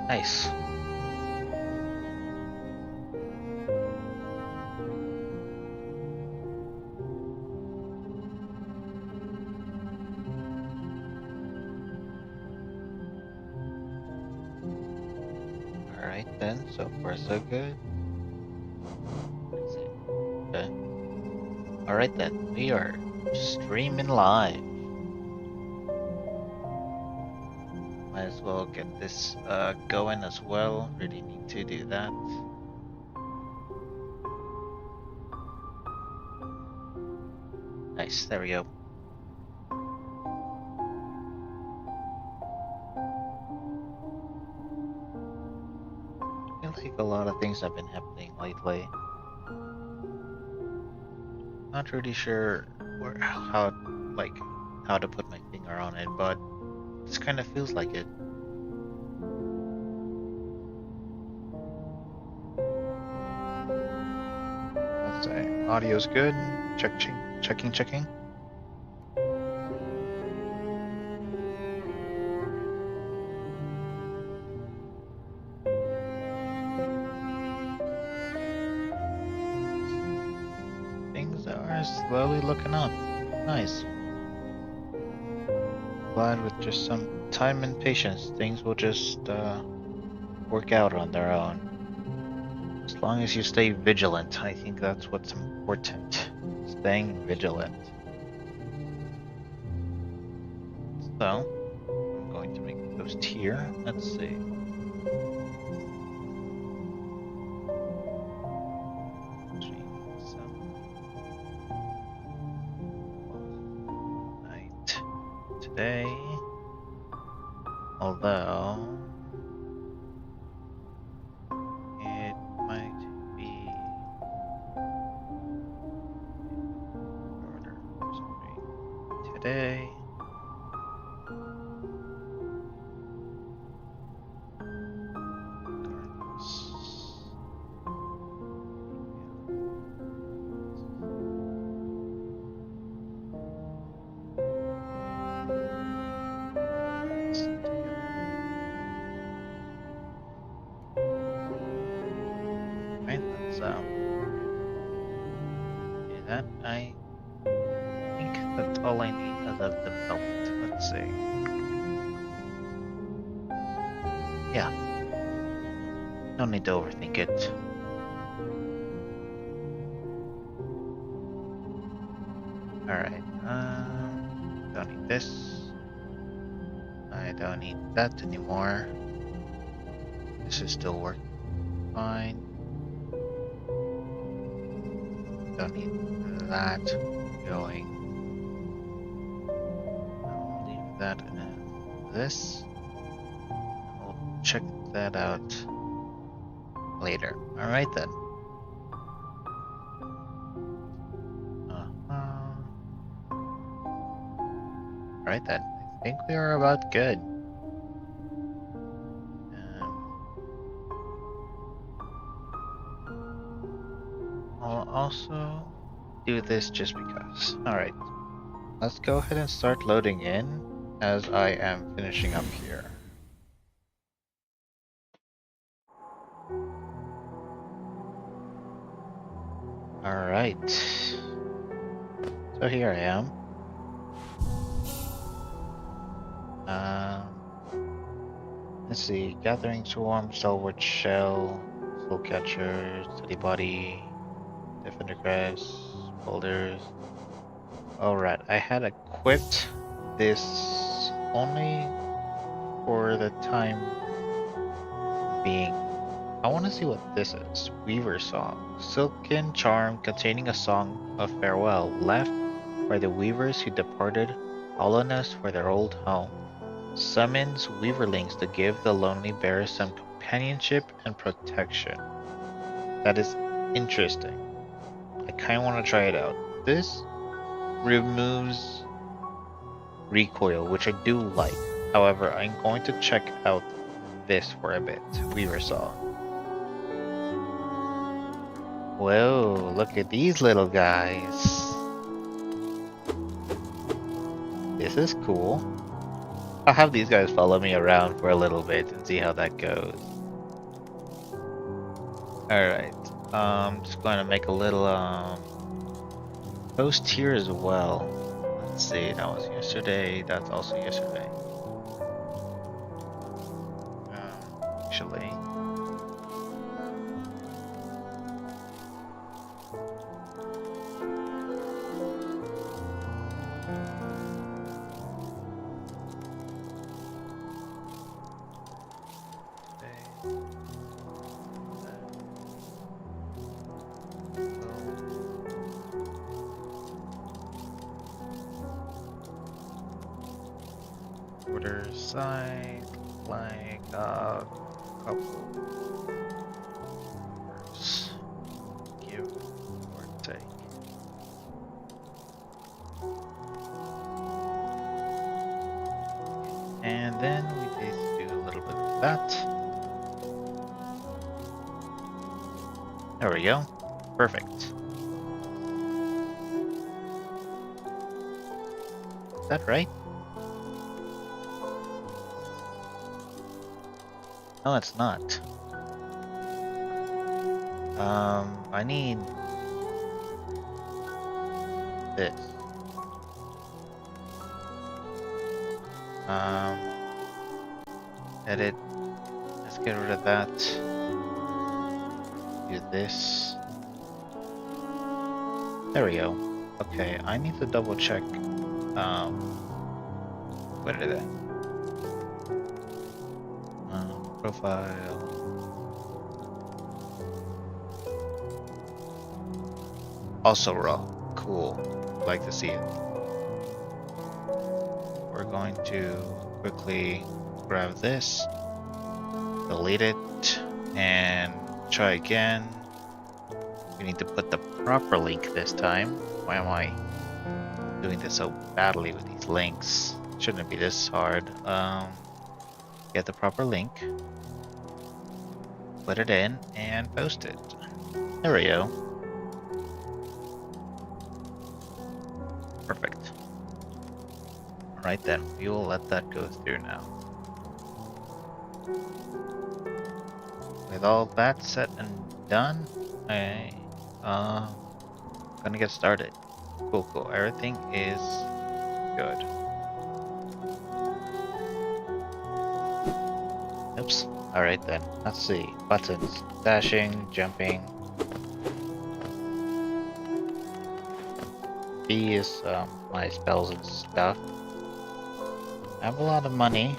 Nice. Alright then, so far so good. Let's see. Okay. Alright then, we are streaming live. Might as well get this going as well. Really need to do that. Nice, there we go. I feel like a lot of things have been happening lately. Not really sure how to put my finger on it, but this kind of feels like it. Let's say audio's good. Checking. Things are slowly looking up. Nice. Glad with just some time and patience, things will just work out on their own. As long as you stay vigilant, I think that's what's important. Staying vigilant. So, I'm going to make a post here. Let's see. Night today. Although it might be order today. Right, that's that I think that's all I need as of the moment. Let's see. Yeah. No need to overthink it. Alright, don't need this. I don't need that anymore. This is still working fine. Don't need that going. I'll leave that in this. I'll check that out later. Alright then. Alright then. I think we are about good. I'll also do this just because. Alright. Let's go ahead and start loading in as I am finishing up here. Alright. So here I am. Let's see. Gathering Swarm, Stalwart Shell, Soul Catcher, Steady Body, Defender Grass, Boulders. Alright, I had equipped this only for the time being. I want to see what this is. Weaver Song. Silken charm containing a song of farewell left by the weavers who departed hollowness for their old home. Summons weaverlings to give the lonely bear some companionship and protection. That is interesting. I kinda want to try it out. This removes recoil, which I do like. However, I'm going to check out this for a bit. Weaver Song. Whoa, look at these little guys. This is cool. I'll have these guys follow me around for a little bit and see how that goes. Alright. Just going to make a little post here as well. Let's see, that was yesterday, that's also yesterday. Actually. Order side, like a couple hours. Give or take. And then we need to do a little bit of that. There we go. Perfect. Is that right? No, it's not. I need this. Edit. Let's get rid of that. Do this. There we go. Okay, I need to double check. What is it? Profile. Also raw. Cool. Like to see it. We're going to quickly grab this, delete it, and try again. We need to put the proper link this time. Why am I doing this so badly with these links? Shouldn't be this hard. Get the proper link, put it in, and post it. There we go. Perfect. Alright then, we will let that go through now. With all that set and done, gonna get started. Cool. Everything is good. Oops. Alright then. Let's see. Buttons. Dashing, jumping. B is my spells and stuff. I have a lot of money.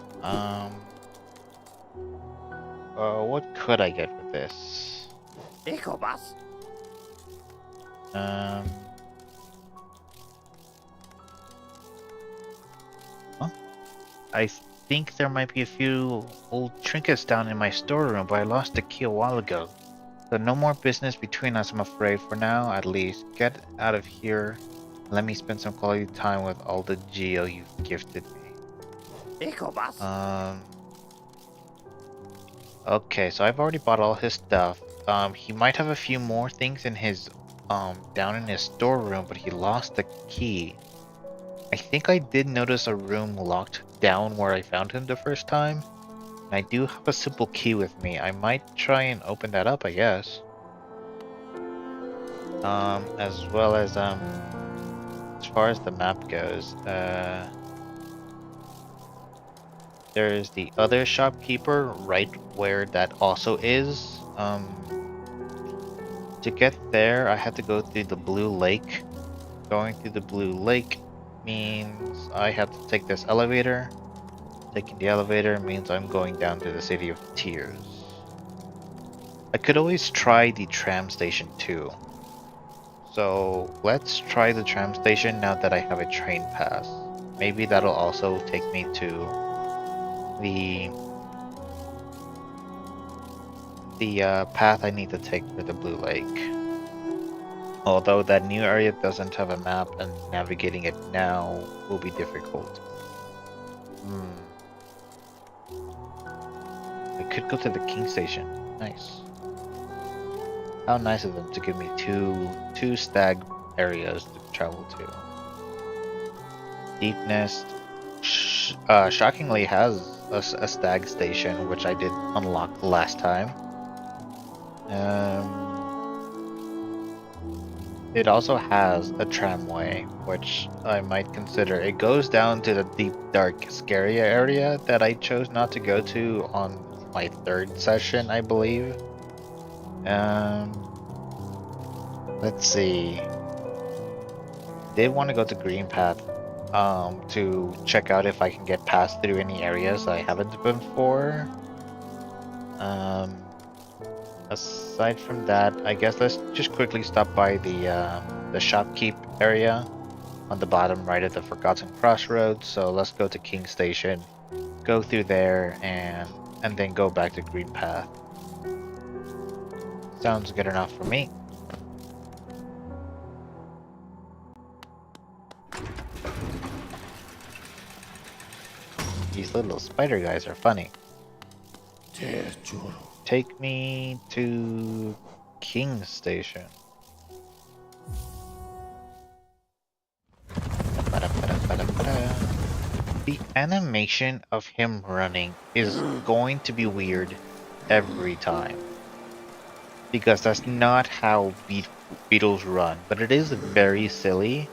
What could I get with this? Ecobus. I think there might be a few old trinkets down in my storeroom, but I lost the key a while ago. So no more business between us, I'm afraid, for now at least. Get out of here. Let me spend some quality time with all the geo you've gifted me. Ecobus. Okay, so I've already bought all his stuff. He might have a few more things in his, down in his storeroom, but he lost the key. I think I did notice a room locked down where I found him the first time. And I do have a simple key with me. I might try and open that up, I guess. As well as far as the map goes, there's the other shopkeeper right where that also is. To get there, I had to go through the Blue Lake. Going through the Blue Lake means I have to take this elevator. Taking the elevator means I'm going down to the City of Tears. I could always try the tram station too. So let's try the tram station now that I have a train pass. Maybe that'll also take me to the path I need to take for the Blue Lake. Although that new area doesn't have a map and navigating it now will be difficult. I could go to the King Station. Nice. How nice of them to give me two stag areas to travel to. Deep Nest shockingly has a stag station, which I did unlock last time. It also has a tramway, which I might consider. It goes down to the deep, dark, scary area that I chose not to go to on my third session, I believe. Let's see. Did want to go to Green Path to check out if I can get past through any areas I haven't been before. Aside from that, I guess let's just quickly stop by the shopkeep area on the bottom right of the Forgotten Crossroads. So let's go to King Station, go through there, and then go back to Green Path. Sounds good enough for me. These little spider guys are funny. Take me to King Station. The animation of him running is going to be weird every time, because that's not how beetles run, but it is very silly,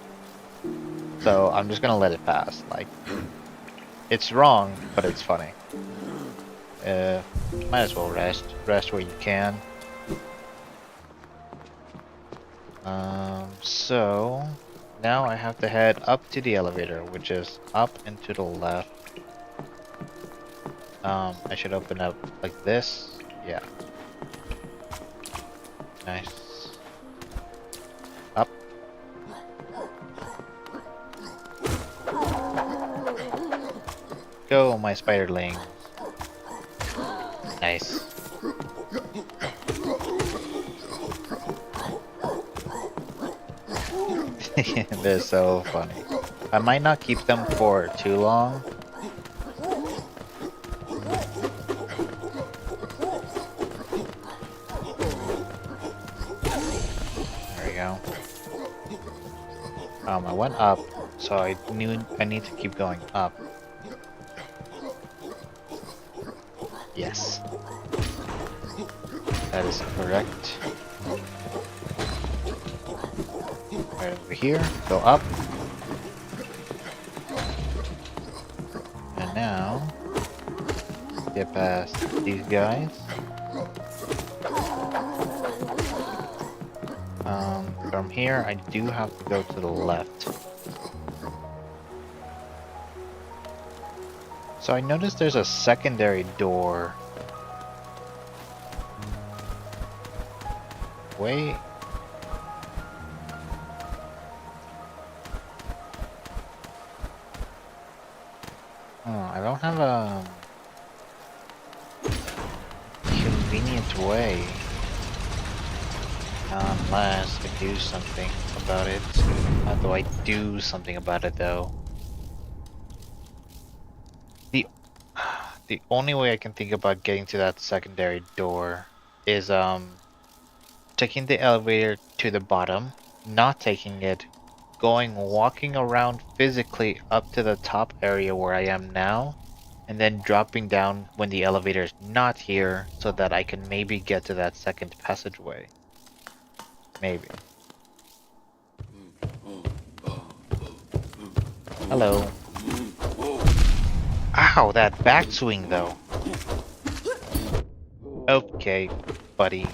so I'm just gonna let it pass. Like, it's wrong, but it's funny. Might as well rest where you can. So now I have to head up to the elevator, which is up and to the left. I should open up like this. Yeah. Nice. Up. Go, my spiderling. Nice. They're so funny. I might not keep them for too long. There we go. I went up, so I knew I need to keep going up. Yes. That is correct. Right over here, go up. And now, get past these guys. From here, I do have to go to the left. So I noticed there's a secondary door. Wait. Oh, I don't have a convenient way. Unless I do something about it. How do I do something about it though? The only way I can think about getting to that secondary door is taking the elevator to the bottom, not taking it, walking around physically up to the top area where I am now, and then dropping down when the elevator is not here so that I can maybe get to that second passageway. Maybe. Hello. Ow, that backswing though. Okay, buddy.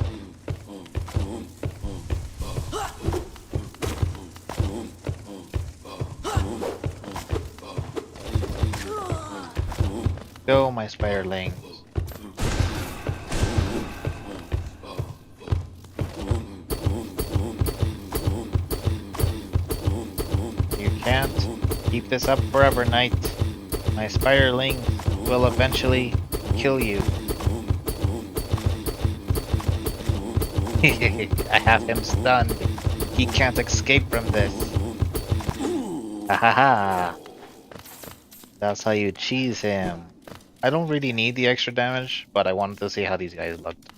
Go, my spiderlings. You can't keep this up forever, Knight. My spiderling will eventually kill you. I have him stunned. He can't escape from this. Ha ha ha. That's how you cheese him. I don't really need the extra damage, but I wanted to see how these guys looked.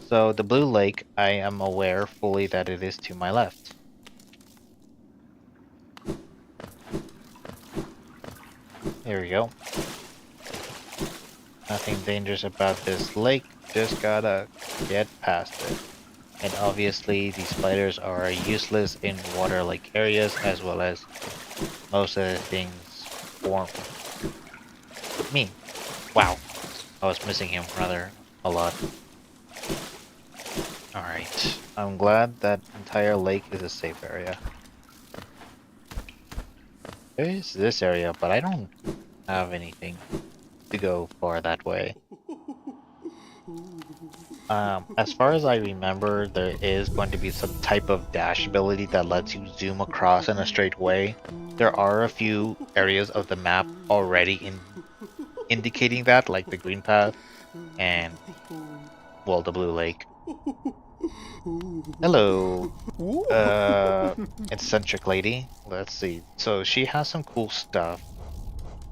So the blue lake, I am aware fully that it is to my left. Here we go. Nothing dangerous about this lake, just gotta get past it. And obviously these spiders are useless in water-like areas as well as most of the things for me. Wow, I was missing him rather a lot. Alright, I'm glad that entire lake is a safe area. There is this area, but I don't have anything to go far that way. As far as I remember, there is going to be some type of dash ability that lets you zoom across in a straight way. There are a few areas of the map already indicating that, like the green path and, well, the blue lake. Hello, eccentric lady. Let's see. So she has some cool stuff.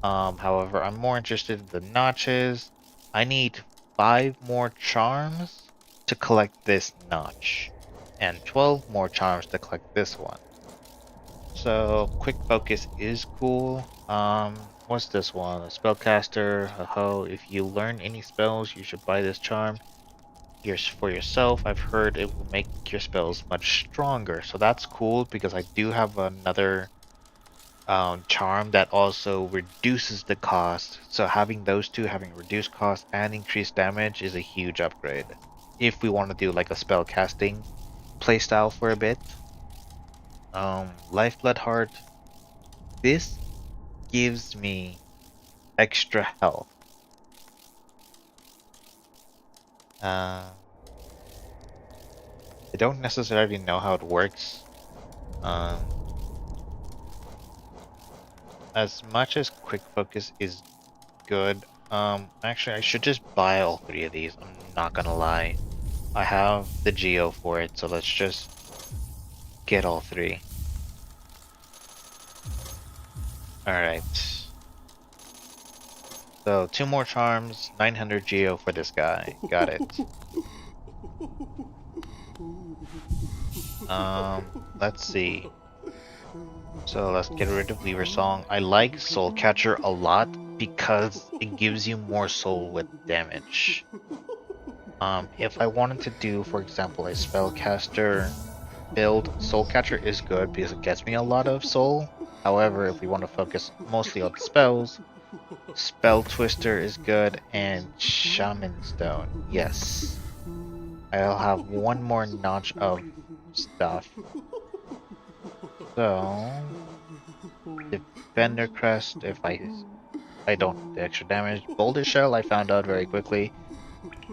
However, I'm more interested in the notches. I need 5 more charms to collect this notch, and 12 more charms to collect this one. So, quick focus is cool. What's this one? A spellcaster. Ho, if you learn any spells, you should buy this charm. Here's for yourself. I've heard it will make your spells much stronger, so that's cool because I do have another charm that also reduces the cost. So having those two, having reduced cost and increased damage, is a huge upgrade. If we want to do like a spell casting playstyle for a bit. Lifeblood Heart. This gives me extra health. I don't necessarily know how it works. As much as quick focus is good, actually I should just buy all 3 of these. I'm not gonna lie. I have the geo for it, so let's just get all 3. Alright. So 2 more charms, 900 geo for this guy. Got it. Let's see. So let's get rid of Weaver Song. I like Soul Catcher a lot because it gives you more soul with damage. If I wanted to do, for example, a spellcaster build, Soul Catcher is good because it gets me a lot of soul. However, if we want to focus mostly on spells, Spell Twister is good, and Shaman Stone, yes. I'll have 1 more notch of stuff. So, Defender Crest, if I don't have the extra damage. Boulder Shell, I found out very quickly,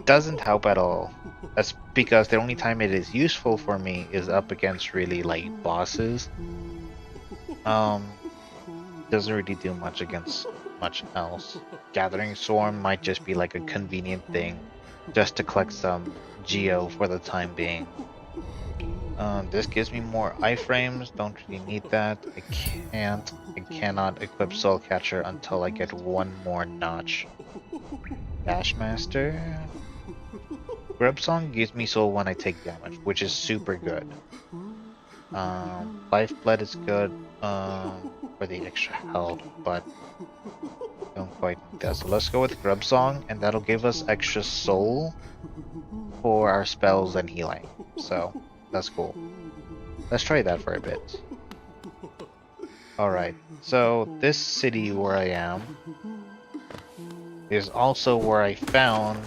doesn't help at all. That's because the only time it is useful for me is up against really light bosses. Doesn't really do much against much else. Gathering Swarm might just be like a convenient thing, just to collect some geo for the time being. This gives me more iframes, don't really need that. I cannot equip Soul Catcher until I get 1 more notch. Dashmaster. Grub Song gives me soul when I take damage, which is super good. Lifeblood is good for the extra health, but don't quite need that. So let's go with Grub Song, and that'll give us extra soul for our spells and healing. So that's cool. Let's try that for a bit. Alright, so this city where I am is also where I found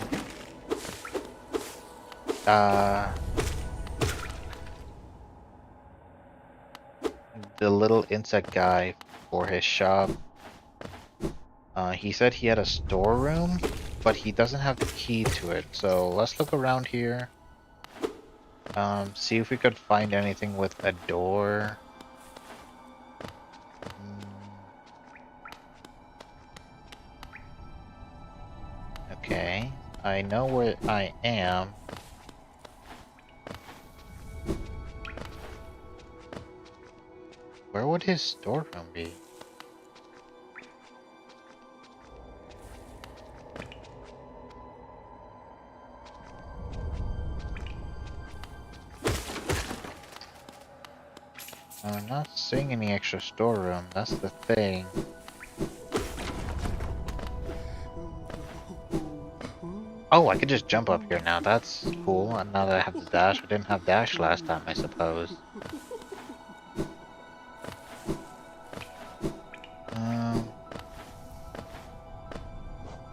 the little insect guy for his shop. He said he had a storeroom, but he doesn't have the key to it. So let's look around here. See if we could find anything with a door. Okay, I know where I am. Where would his storeroom be? I'm not seeing any extra storeroom, that's the thing. Oh, I could just jump up here now. That's cool. And now that I have the dash, I didn't have dash last time, I suppose. Um,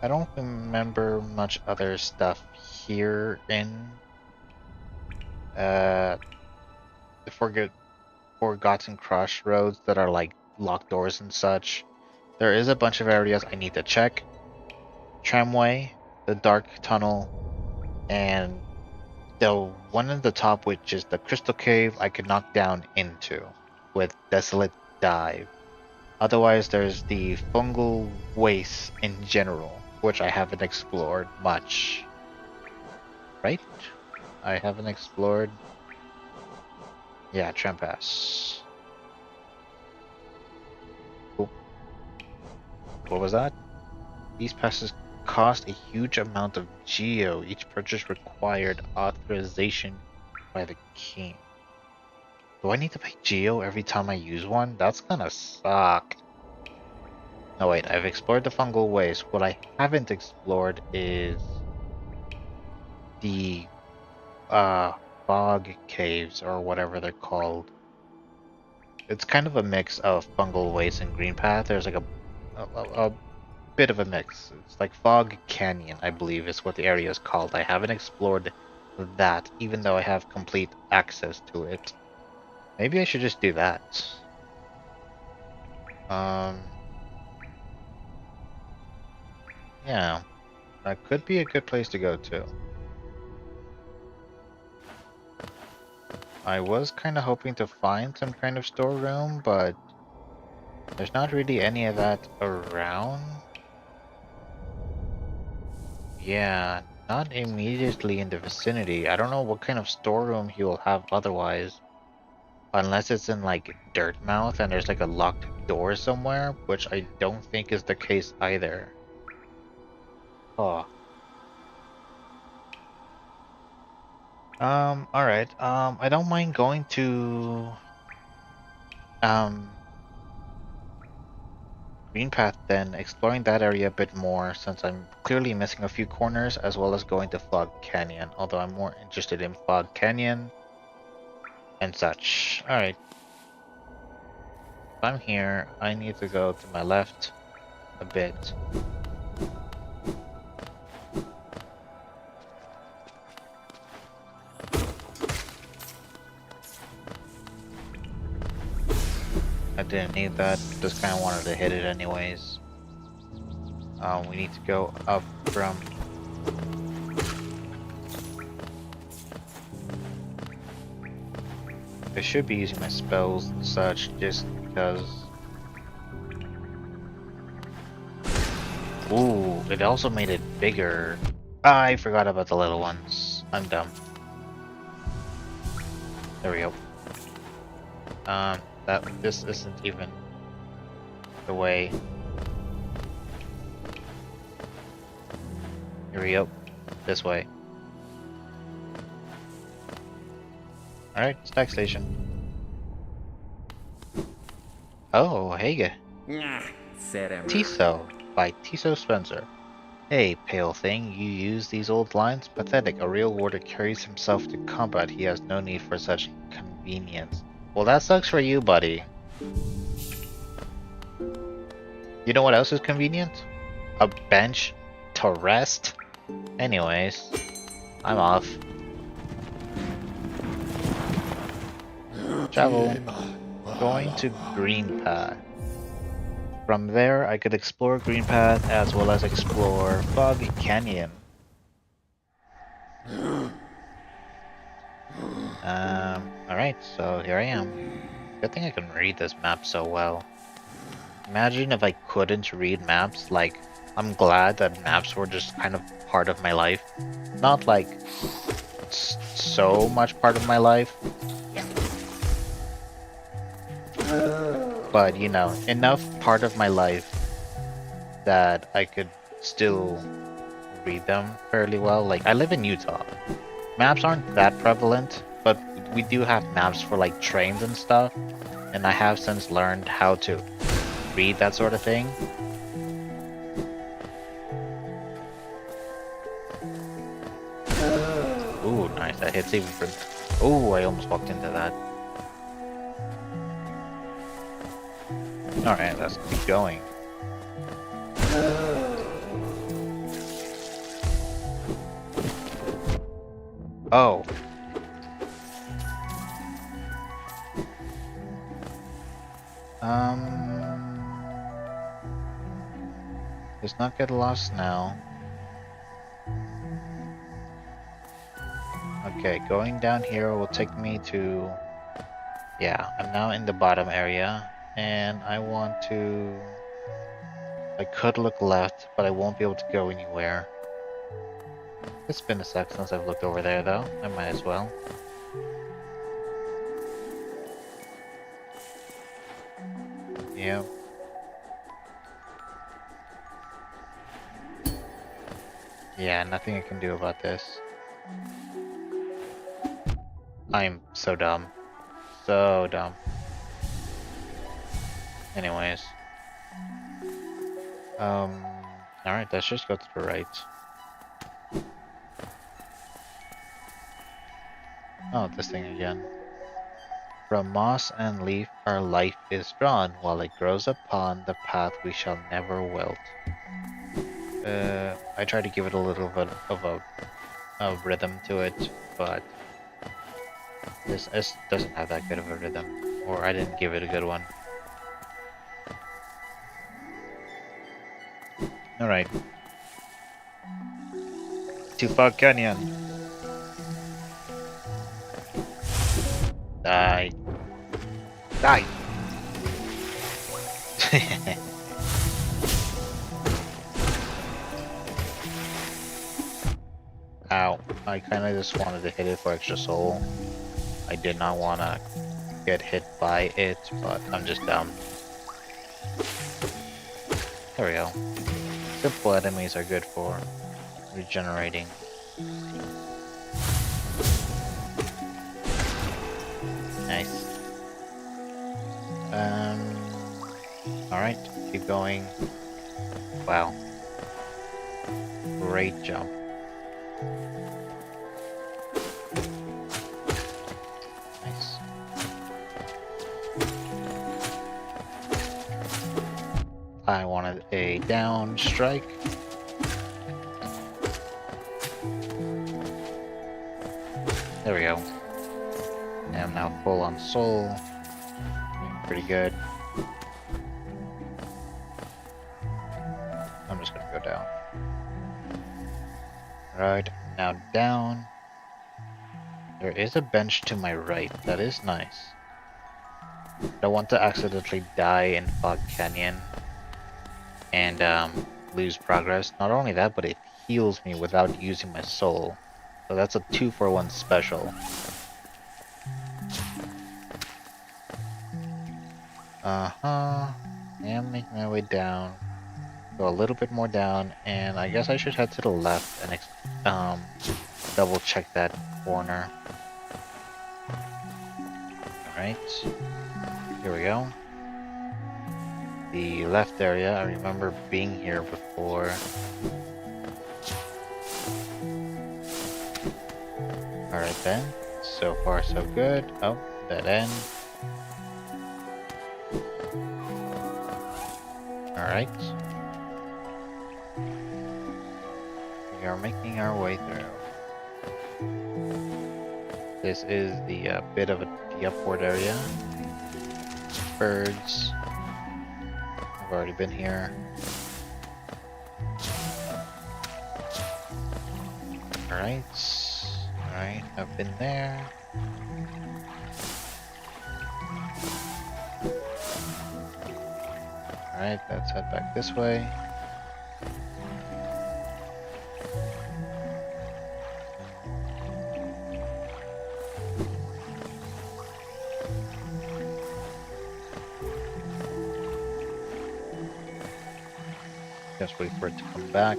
I don't remember much other stuff here in the Forgotten Crossroads that are like locked doors and such. There is a bunch of areas I need to check. Tramway, the Dark Tunnel, and the one at the top, which is the Crystal Cave, I could knock down into with Desolate Dive. Otherwise, there's the Fungal Waste in general, which I haven't explored much. Right? I haven't explored. Yeah, Trampas. Cool. What was that? These passes cost a huge amount of geo. Each purchase required authorization by the king. Do I need to pay geo every time I use one? That's gonna suck. No wait, I've explored the fungal waste. What I haven't explored is the fog caves or whatever they're called. It's kind of a mix of fungal waste and green path. There's like a bit of a mix. It's like Fog Canyon, I believe is what the area is called. I haven't explored that, even though I have complete access to it. Maybe I should just do that. Yeah, that could be a good place to go to. I was kind of hoping to find some kind of storeroom, but there's not really any of that around. Yeah, not immediately in the vicinity. I don't know what kind of storeroom he will have otherwise. Unless it's in like Dirtmouth and there's like a locked door somewhere, which I don't think is the case either. Oh. Alright. I don't mind going to Green Path then, exploring that area a bit more since I'm clearly missing a few corners, as well as going to Fog Canyon, although I'm more interested in Fog Canyon and such. Alright. If I'm here, I need to go to my left a bit. I didn't need that, just kinda wanted to hit it anyways. We need to go up from... I should be using my spells and such, just because... Ooh, it also made it bigger. I forgot about the little ones. I'm dumb. There we go. This isn't even the way. Here we go. This way. Alright, stack station. Oh, Haga. Tiso by Tiso Spencer. Hey, pale thing, you use these old lines? Pathetic. A real warrior carries himself to combat. He has no need for such convenience. Well, that sucks for you, buddy. You know what else is convenient? A bench to rest? Anyways, I'm off. Travel. Going to Green Path. From there, I could explore Green Path as well as explore Fog Canyon. Alright, so here I am. Good thing I can read this map so well. Imagine if I couldn't read maps. Like, I'm glad that maps were just kind of part of my life. Not like so much part of my life, but you know, enough part of my life that I could still read them fairly well. Like, I live in Utah. Maps aren't that prevalent, but we do have maps for like trains and stuff, and I have since learned how to read that sort of thing. nice. That hits even for. Oh, I almost walked into that. Alright, let's keep going. Oh. Let's not get lost now. Okay, going down here will take me to... Yeah, I'm now in the bottom area, and I want to... I could look left, but I won't be able to go anywhere. It's been a sec since I've looked over there, though. I might as well. Yeah. Yeah, nothing I can do about this. I'm so dumb. So dumb. Anyways. Alright, let's just go to the right. Oh, this thing again. From moss and leaf our life is drawn, while it grows upon the path we shall never wilt. I tried to give it a little bit of a rhythm to it, but this doesn't have that good of a rhythm, or I didn't give it a good one. Alright. To Fog Canyon. Die. Die! Ow. I kinda just wanted to hit it for extra soul. I did not want to get hit by it, but I'm just dumb. There we go. Simple enemies are good for regenerating. Nice. Alright, keep going. Wow. Great jump. Nice. I wanted a down strike. There we go. And I'm now full on soul. Doing pretty good. I'm just gonna go down. Right, now down. There is a bench to my right. That is nice. I don't want to accidentally die in Fog Canyon and lose progress. Not only that, but it heals me without using my soul. So that's a 2-for-1 special. I am making my way down. Go a little bit more down, and I guess I should head to the left and double check that corner. Alright. Here we go. The left area, I remember being here before. Alright then. So far so good. Oh, dead end. Alright. We are making our way through. This is the bit of the upward area. Birds. I've already been here. Alright. Alright, I've been there. Alright, let's head back this way. Just wait for it to come back.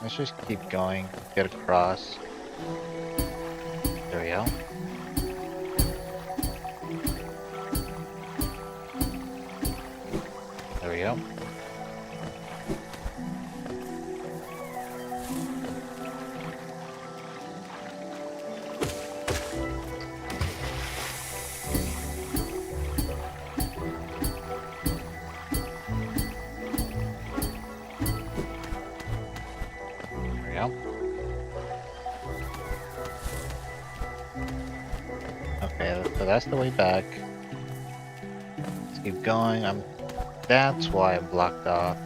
Let's just keep going, get across. There we go. we go. There we go. Okay, so that's the way back. Let's keep going. That's why I blocked off.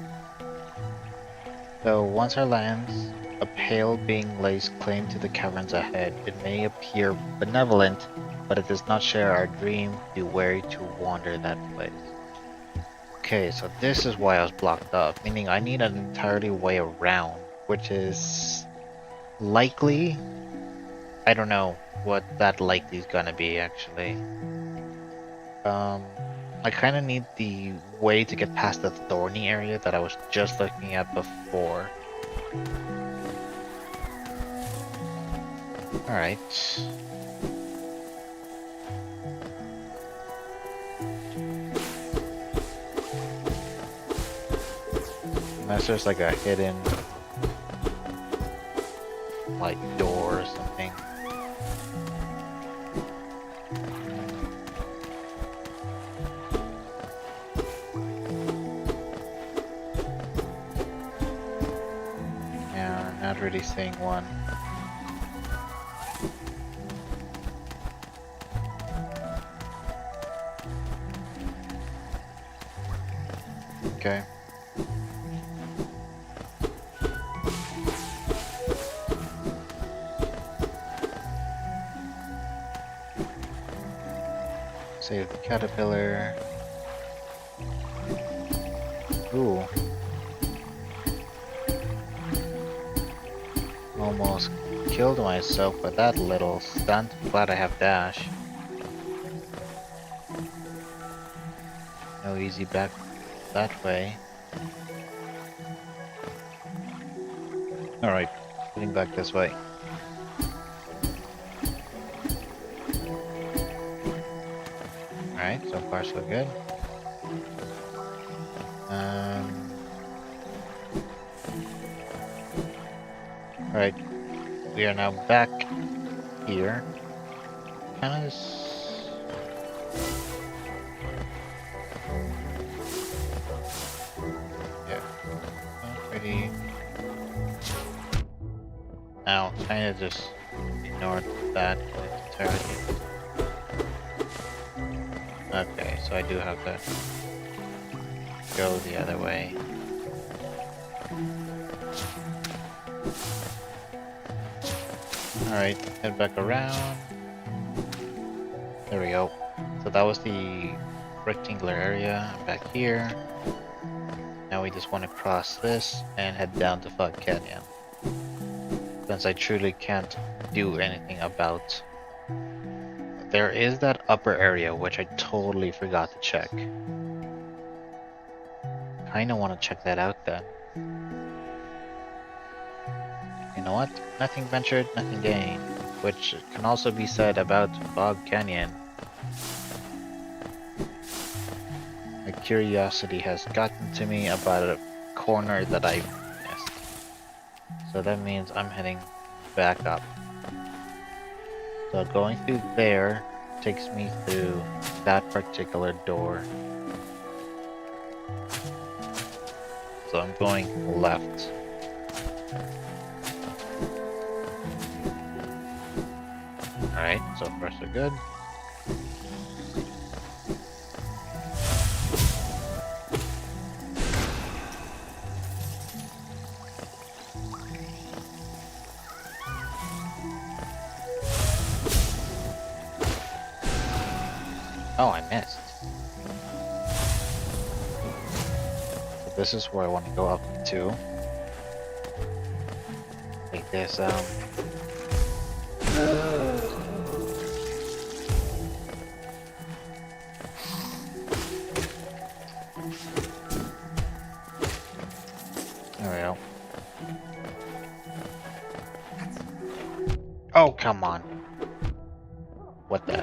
So once our lands, a pale being lays claim to the caverns ahead. It may appear benevolent, but it does not share our dream. Be wary to wander that place. Okay, so this is why I was blocked off, meaning I need an entirely way around, which is likely. I don't know what that likely is gonna be actually. I kind of need the way to get past the thorny area that I was just looking at before. Alright. Unless there's like a hidden like door or something. Yeah, not really seeing one. Okay. Save the caterpillar. Ooh. Almost killed myself with that little stunt. Glad I have dash. No easy back that way. Alright, heading back this way. Alright, so far so good. Alright, we are now back here. Kind of yeah, not pretty. Now, kind of just ignore that entirely. Okay, so I do have to go the other way. Alright, head back around. There we go. So that was the rectangular area back here. Now we just want to cross this and head down to Fog Canyon. Since I truly can't do anything about. There is that upper area which I totally forgot to check. Kinda want to check that out then. You know what? Nothing ventured, nothing gained. Which can also be said about Fog Canyon. My curiosity has gotten to me about a corner that I missed. So that means I'm heading back up. So going through there takes me through that particular door. So I'm going left. Alright, so far so good. Oh, I missed. So this is where I want to go up to. Like this, there we go. Oh, come on. What the?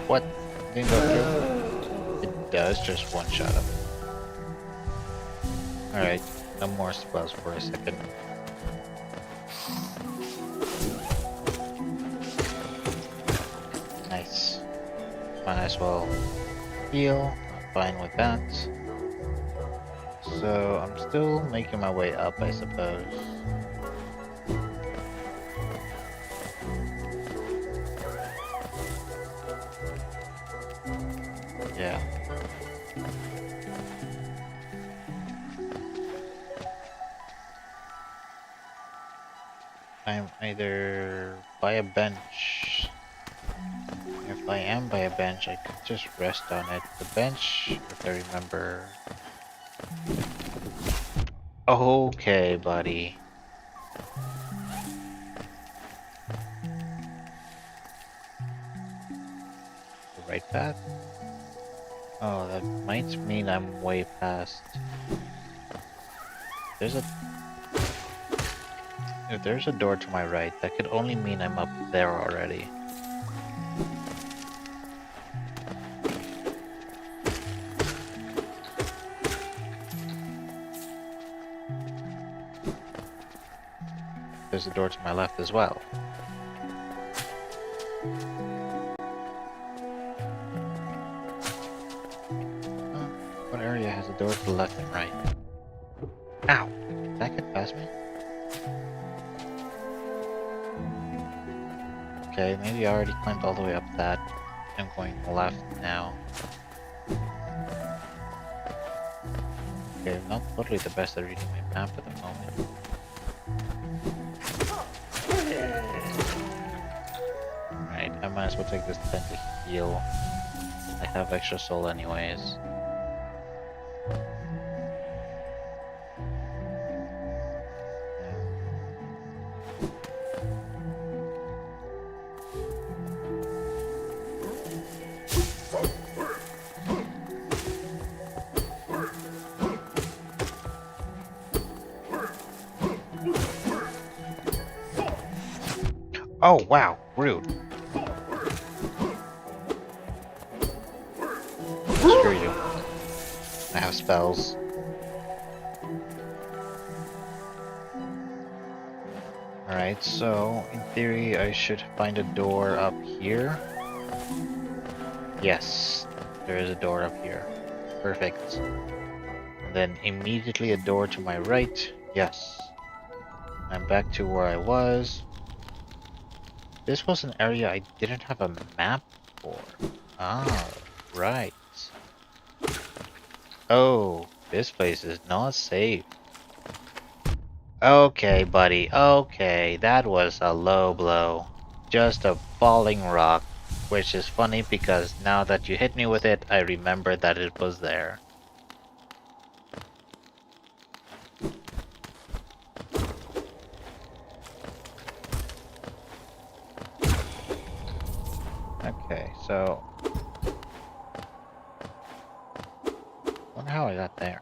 What? Didn't go through? It does just one shot him. Alright, no more spells for a second. Nice. Might as well heal. I'm fine with that. So I'm still making my way up, I suppose. Yeah. I'm either by a bench. If I am by a bench, I could just rest on it. The bench, if I remember. Okay, buddy. The right path? Oh, that might mean I'm way past. If there's a door to my right, that could only mean I'm up there already. There's a door to my left as well. What area has a door to the left and right? Ow! Did that get past me? Okay, maybe I already climbed all the way up that. I'm going left now. Okay, not totally the best at reading my map at the moment. Right, I might as well take this time to heal. I have extra soul anyways. Oh wow, rude. Screw you. I have spells. Alright, so in theory I should find a door up here. Yes, there is a door up here. Perfect. And then immediately a door to my right. Yes. I'm back to where I was. This was an area I didn't have a map for. Ah, right. Oh, this place is not safe. Okay, buddy. Okay, that was a low blow. Just a falling rock. Which is funny because now that you hit me with it, I remember that it was there. Okay, so... wonder how I got there.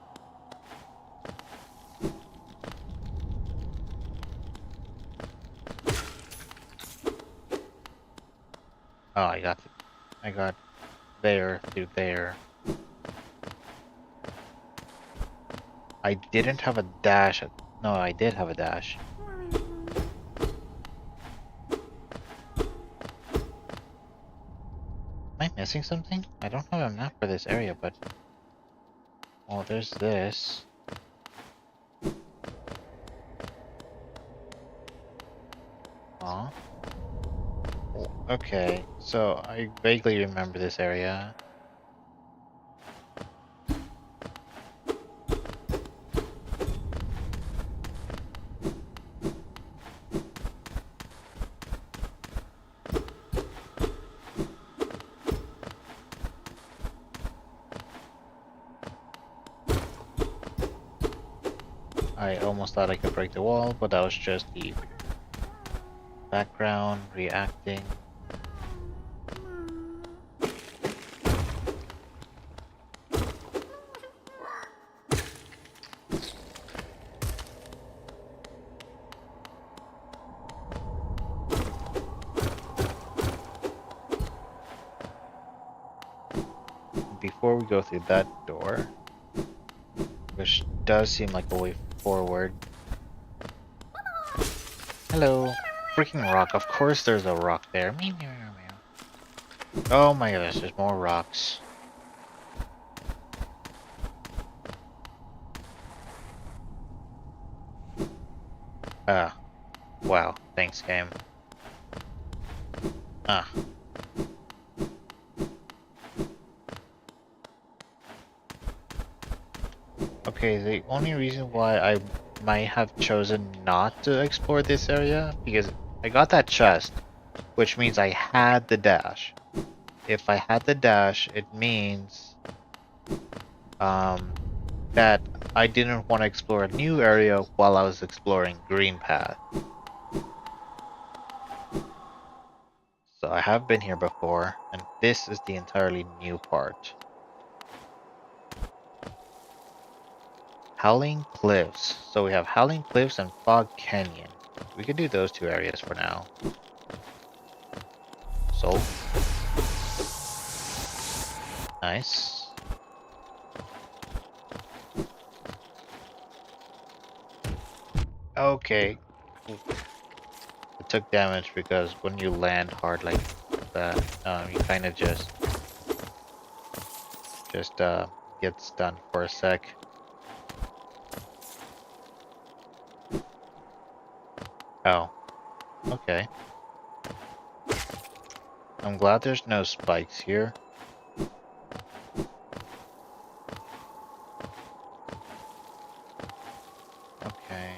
Oh, I got there through there. I didn't have a dash. No, I did have a dash. Am I missing something? I don't have a map for this area, but... well, there's this. Aw. Okay, so I vaguely remember this area. I almost thought I could break the wall, but that was just the background reacting. before we go through that door, which does seem like a way forward. Hello. Freaking rock. Of course there's a rock there. Meow, meow, meow, meow. Oh my gosh, there's more rocks. Ah. Wow. Thanks, game. Ah. Okay, the only reason why I might have chosen not to explore this area, because I got that chest, which means I had the dash. If I had the dash, it means that I didn't want to explore a new area while I was exploring Green Path. So I have been here before, and this is the entirely new part. Howling Cliffs. So we have Howling Cliffs and Fog Canyon. We could do those two areas for now. So. Nice. Okay. It took damage because when you land hard like that, you kind of just get stunned for a sec. Oh. Okay. I'm glad there's no spikes here. Okay.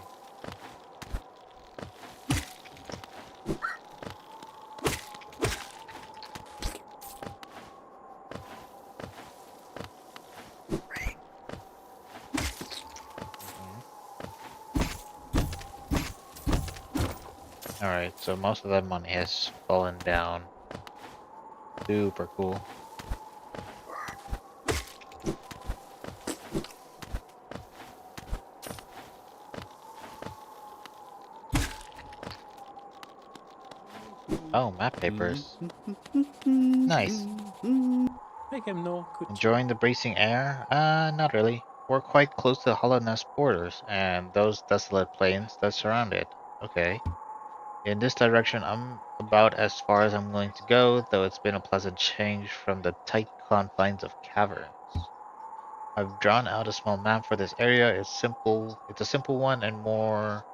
Alright, so most of that money has fallen down. Super cool. Oh, map papers. Nice. Make him know. Enjoying the bracing air? Not really. We're quite close to the Hollow Nest borders, and those desolate plains that surround it. Okay. In this direction, I'm about as far as I'm willing to go, though it's been a pleasant change from the tight confines of caverns. I've drawn out a small map for this area. It's a simple one and more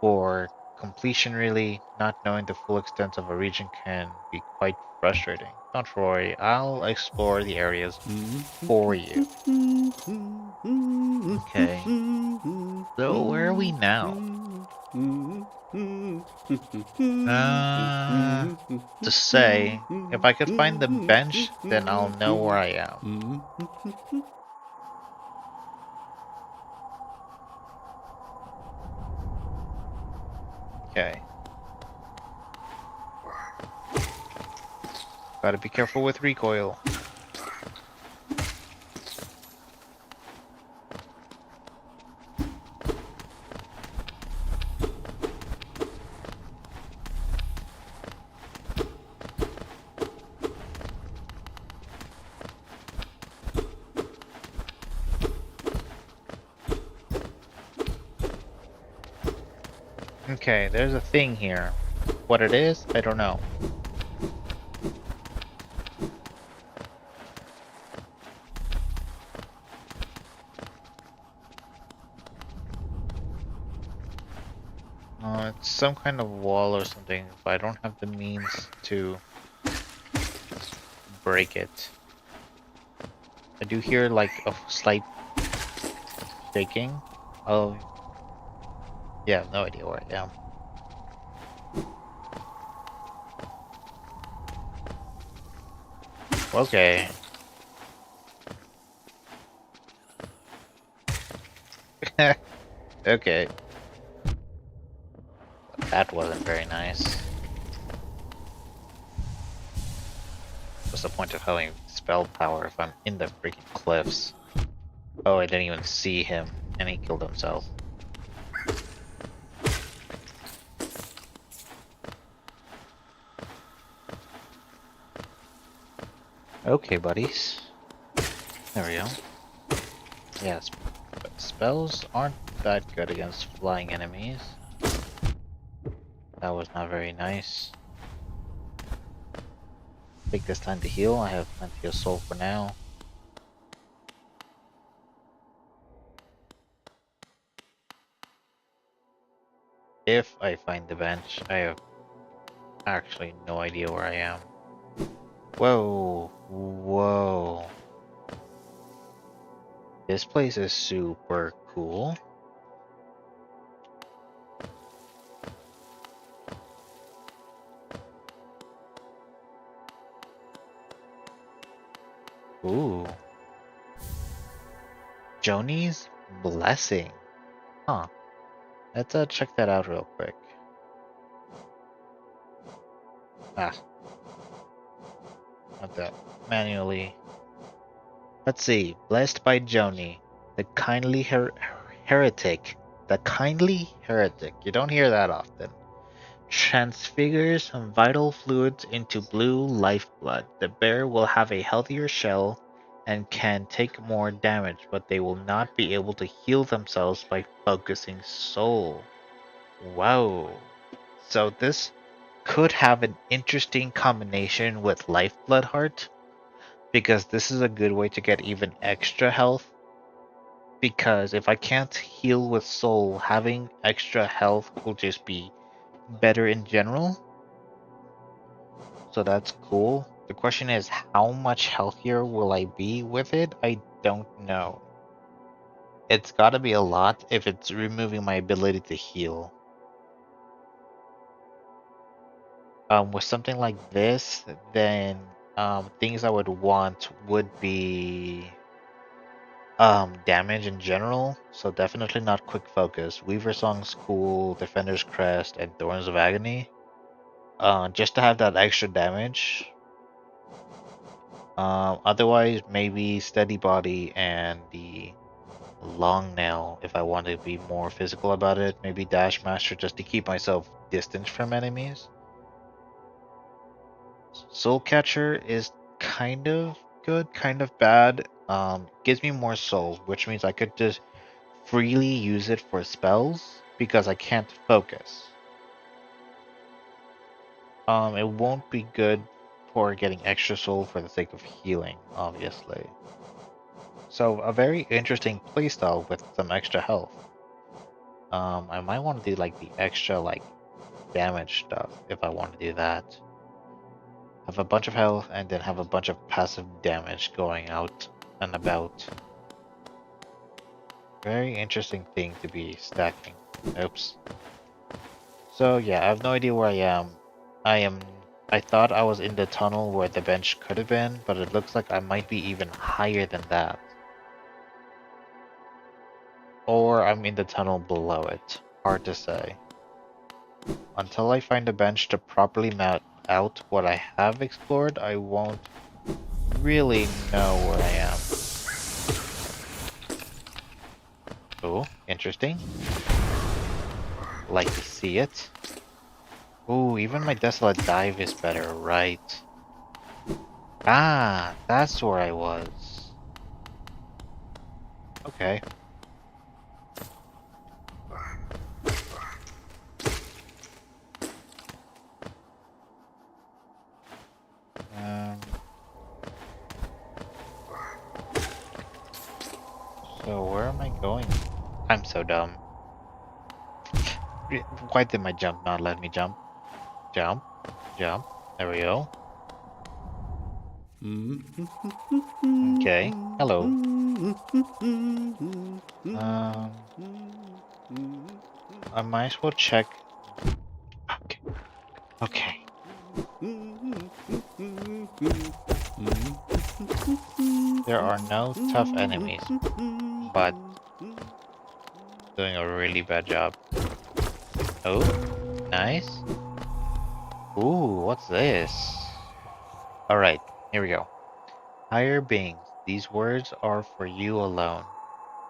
for completion really. Not knowing the full extent of a region can be quite frustrating. Don't worry, I'll explore the areas for you. Okay. So where are we now? To say, if I could find the bench, then I'll know where I am. Okay. Gotta be careful with recoil. Okay, there's a thing here. What it is, I don't know. It's some kind of wall or something, but I don't have the means to break it. I do hear like a slight shaking of... Yeah, no idea where I am. Okay. Okay. That wasn't very nice. What's the point of having spell power if I'm in the freaking cliffs? Oh, I didn't even see him, and he killed himself. Okay, buddies. There we go. Yeah, spells aren't that good against flying enemies. That was not very nice. Take this time to heal. I have plenty of soul for now. If I find the bench, I have actually no idea where I am. Whoa, whoa. This place is super cool. Ooh. Joni's Blessing. Huh. Let's check that out real quick. Ah. Not that. Manually. Let's see. Blessed by Joni. The kindly heretic. The kindly heretic. You don't hear that often. Transfigures vital fluids into blue lifeblood. The bear will have a healthier shell and can take more damage, but they will not be able to heal themselves by focusing soul. Wow. So this could have an interesting combination with Lifeblood Heart, because this is a good way to get even extra health. Because if I can't heal with soul, having extra health will just be better in general. So that's cool. The question is, how much healthier will I be with it? I don't know. It's gotta be a lot if it's removing my ability to heal. With something like this, then things I would want would be damage in general. So definitely not quick focus. Weaver Song's cool, Defender's Crest, and Thorns of Agony. Just to have that extra damage. Otherwise, maybe Steady Body and the Long Nail if I want to be more physical about it. Maybe Dash Master just to keep myself distant from enemies. Soul Catcher is kind of good, kind of bad. Gives me more souls, which means I could just freely use it for spells because I can't focus. It won't be good for getting extra soul for the sake of healing, obviously. So a very interesting playstyle with some extra health. I might want to do like the extra like damage stuff if I want to do that. Have a bunch of health and then have a bunch of passive damage going out and about. Very interesting thing to be stacking. Oops. So yeah, I have no idea where I am. I thought I was in the tunnel where the bench could have been, but it looks like I might be even higher than that. Or I'm in the tunnel below it. Hard to say. Until I find a bench to properly map out what I have explored, I won't really know where I am. Oh, interesting. Like to see it. Ooh, even my Desolate Dive is better, right? Ah, that's where I was. Okay. So where am I going? I'm so dumb. Why did my jump not let me jump? Jump, jump. There we go. Okay. Hello. I might as well check. Okay. Okay. There are no tough enemies, but doing a really bad job. Oh, nice. Ooh, what's this? Alright, here we go. Higher beings, these words are for you alone.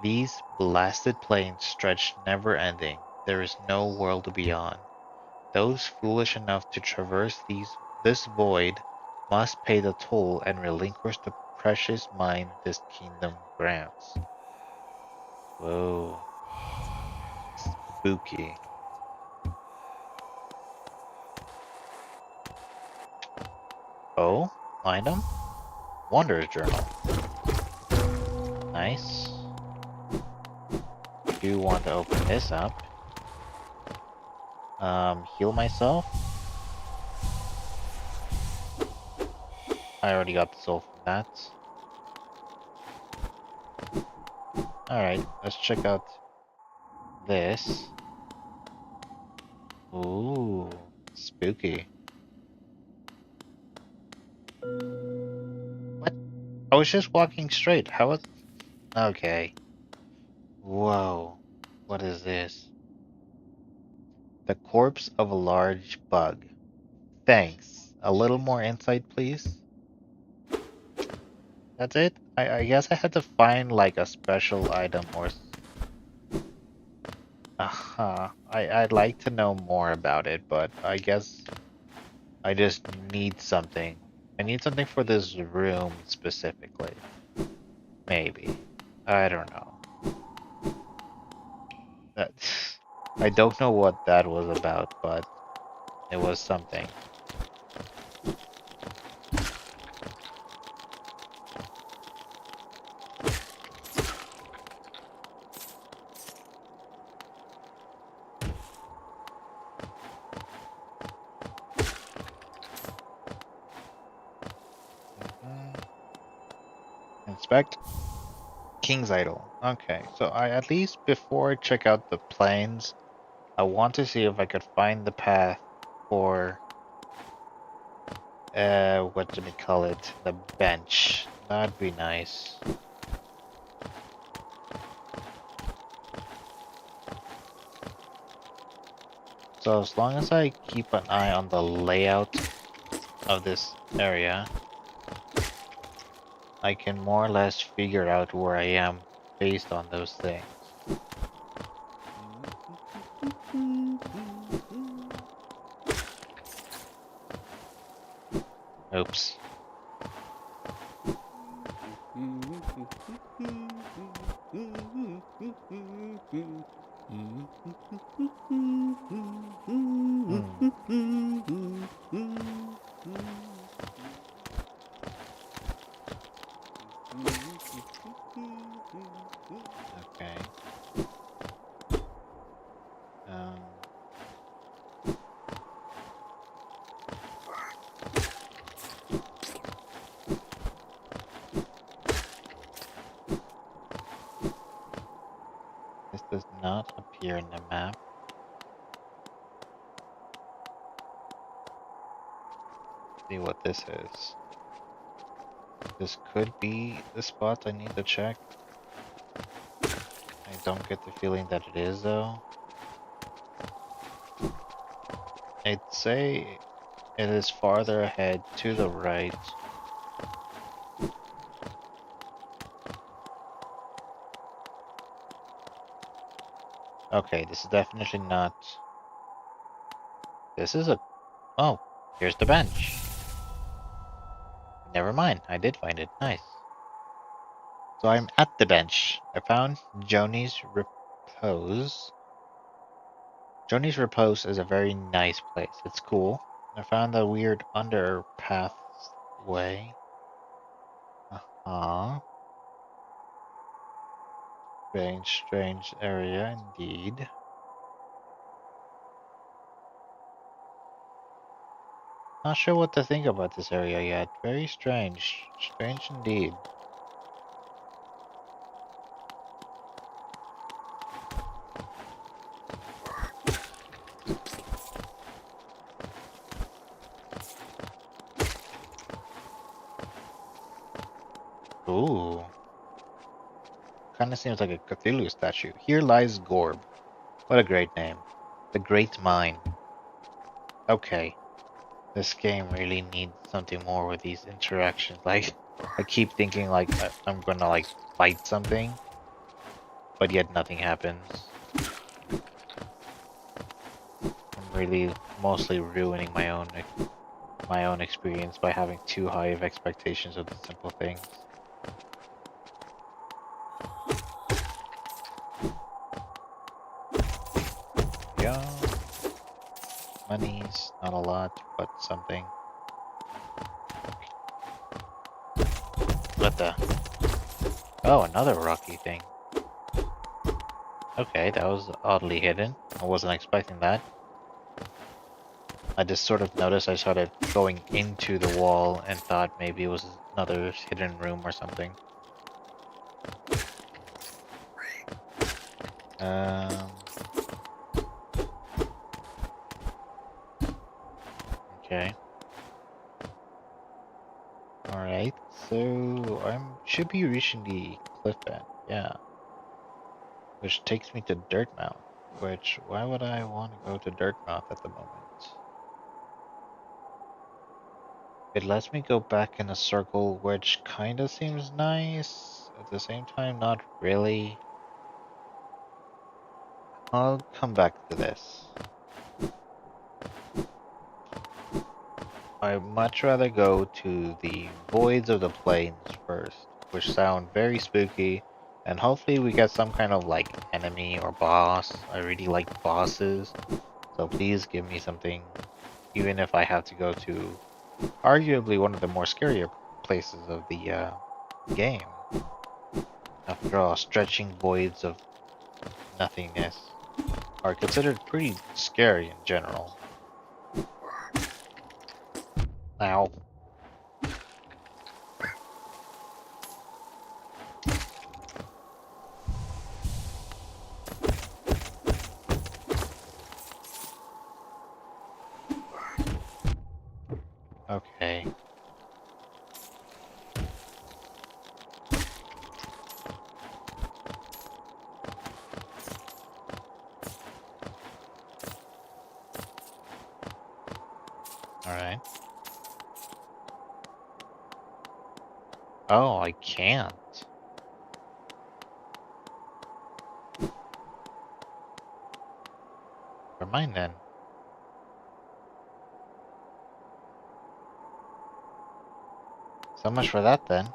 These blasted plains stretch never-ending. There is no world beyond. Those foolish enough to traverse this void must pay the toll and relinquish the precious mine this kingdom grants. Whoa. Spooky. Oh, item? Wanderer's Journal. Nice. Do want to open this up. Heal myself. I already got the soul from that. Alright, let's check out this. Ooh, spooky. What? I was just walking straight. How was... Okay. Whoa. What is this? The corpse of a large bug. Thanks. A little more insight, please. That's it? I guess I had to find like a special item or... I'd like to know more about it, but I guess I just need something. I need something for this room specifically. Maybe. I don't know. That I don't know what that was about, but it was something. Inspect. King's Idol. Okay, so I at least before I check out the plains, I want to see if I could find the path for what do we call it? The bench. That'd be nice. So as long as I keep an eye on the layout of this area, I can more or less figure out where I am based on those things. Oops. Okay. This does not appear in the map. See what this is. This could be the spot I need to check. I don't get the feeling that it is though. I'd say it is farther ahead to the right. Okay, this is definitely not... This is a... Oh, here's the bench. Never mind, I did find it. Nice. So I'm at the bench. I found Joni's Repose. Joni's Repose is a very nice place. It's cool. I found a weird underpath way. Strange area indeed. Not sure what to think about this area yet. Very strange. Strange indeed. Ooh. Kinda seems like a Cthulhu statue. Here lies Gorb. What a great name. The Great Mine. Okay. This game really needs something more with these interactions. Like, I keep thinking like I'm gonna like fight something, but yet nothing happens. I'm really mostly ruining my own experience by having too high of expectations of the simple things. monies, not a lot, but something. What the? Oh, another rocky thing. Okay, that was oddly hidden. I wasn't expecting that. I just sort of noticed I started going into the wall and thought maybe it was another hidden room or something. Okay. Alright, so I should be reaching the cliff end, yeah. Which takes me to Dirtmouth, which, why would I want to go to Dirtmouth at the moment? It lets me go back in a circle, which kinda seems nice, at the same time, not really. I'll come back to this. I'd much rather go to the Voids of the Plains first, which sound very spooky, and hopefully we get some kind of like enemy or boss. I really like bosses, so please give me something, even if I have to go to arguably one of the more scarier places of the game. After all, stretching voids of nothingness are considered pretty scary in general. Ow. Okay. Alright. Oh, I can't. Never mind then. So much for that then.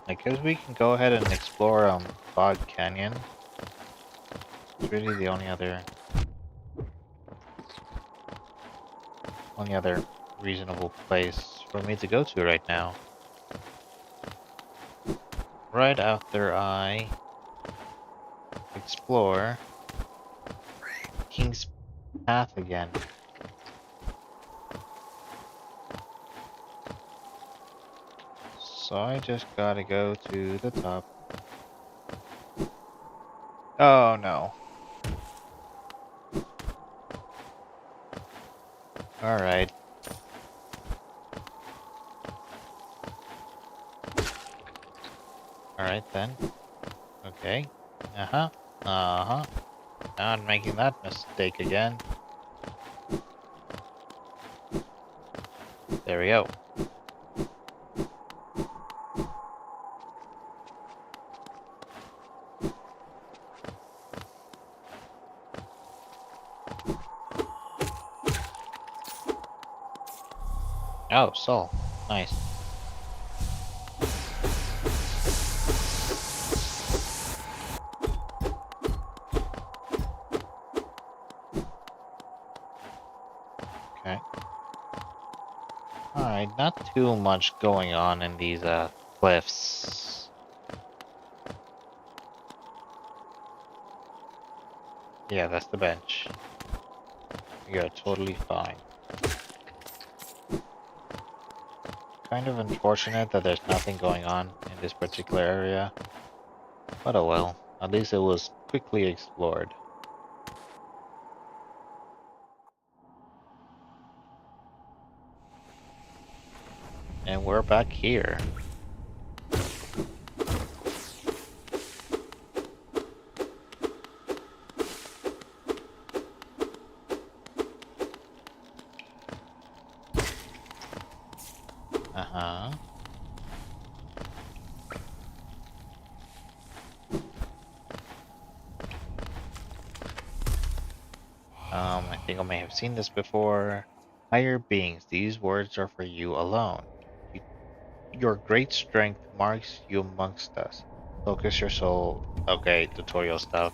I guess we can go ahead and explore Fog Canyon. It's really the only other reasonable place for me to go to right now. Right after I explore King's Path again. So I just gotta go to the top. Oh no. Alright. Alright then. Okay. Uh-huh. Uh-huh. Not making that mistake again. There we go. Oh, soul. Nice. Okay. Alright, not too much going on in these cliffs. Yeah, that's the bench. You're totally fine. Kind of unfortunate that there's nothing going on in this particular area. But oh well, at least it was quickly explored. And we're back here. Uh-huh. I think I may have seen this before. Higher beings, these words are for you alone. You, your great strength marks you amongst us. Focus your soul. Okay, tutorial stuff.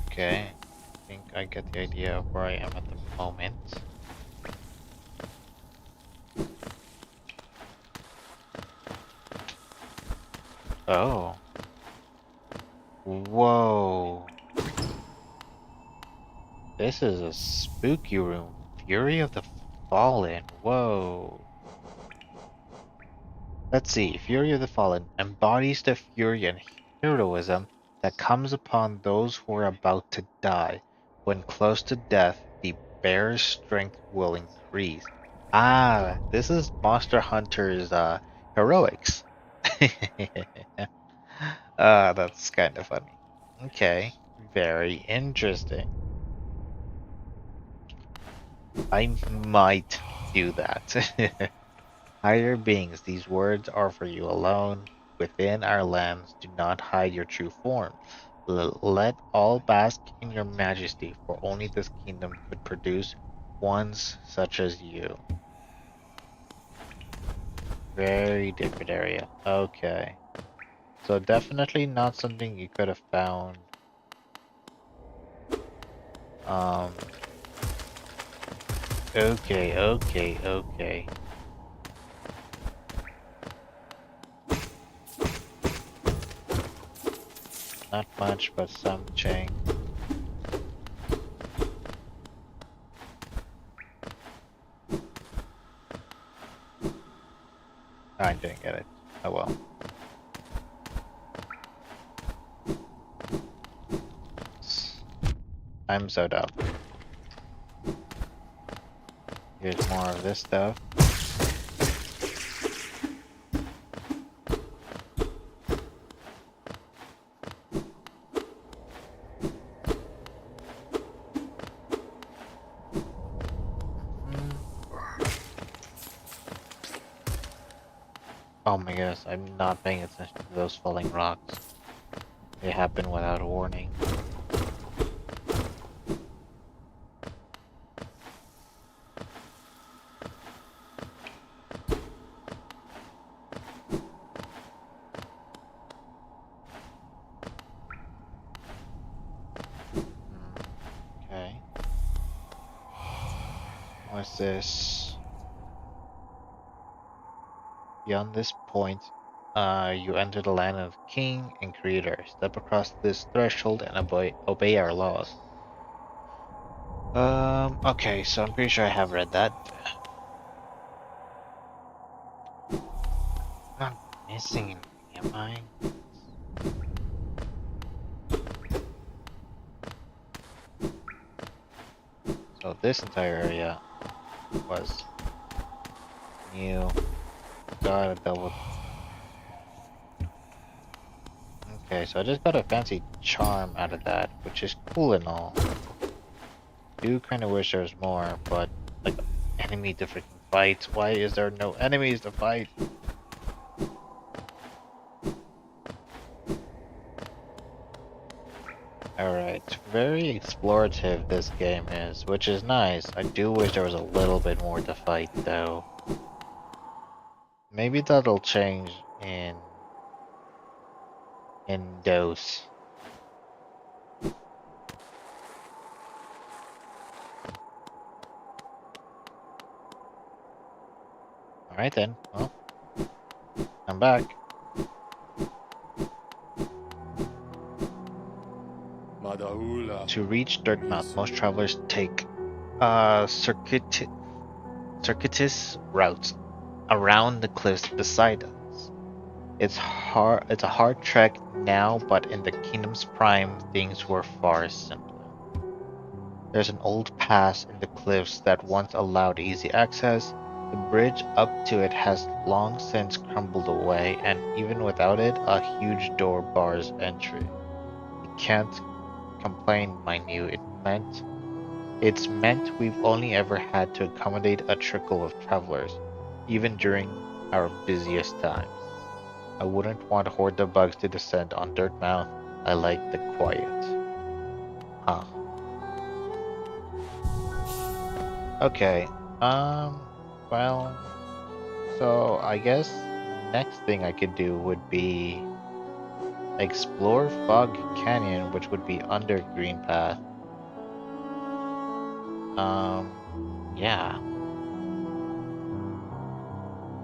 Okay, I think I get the idea of where I am at the moment. Oh. Whoa. This is a spooky room. Fury of the Fallen. Whoa. Let's see. Fury of the Fallen embodies the fury and heroism that comes upon those who are about to die. When close to death, the bearer's strength will increase. Ah, this is Monster Hunter's heroics. That's kind of funny. Okay, very interesting. I might do that. Higher beings, these words are for you alone. Within our lands, do not hide your true form. Let all bask in your majesty, for only this kingdom could produce ones such as you. Very different area. Okay. So definitely not something you could have found. Okay. Not much, but some change. I didn't get it. Oh well. I'm so dumb. Here's more of this stuff. Oh my goodness, I'm not paying attention to those falling rocks. They happen without a warning. Okay. What's this? Beyond this point, you enter the land of King and Creator. Step across this threshold and obey our laws. Okay, so I'm pretty sure I have read that. I'm not missing anything, am I? So this entire area was new. Gotta double. Okay, so I just got a fancy charm out of that, which is cool and all. Do kind of wish there was more, but like enemy to freaking fight. Why is there no enemies to fight? Alright, very explorative this game is, which is nice. I do wish there was a little bit more to fight though. Maybe that'll change in DOS. Alright then, well, I'm back. Madaula. To reach Dirtmouth, most travelers take circuitous routes around the cliffs beside us. It's a hard trek now, but in the kingdom's prime, things were far simpler. There's an old pass in the cliffs that once allowed easy access. The bridge up to it has long since crumbled away, and even without it, a huge door bars entry. You can't complain, mind you. It's meant we've only ever had to accommodate a trickle of travelers, even during our busiest times. I wouldn't want a horde of bugs to descend on Dirtmouth. I like the quiet. Huh. Okay. Well, so I guess next thing I could do would be explore Fog Canyon, which would be under Green Path. Yeah.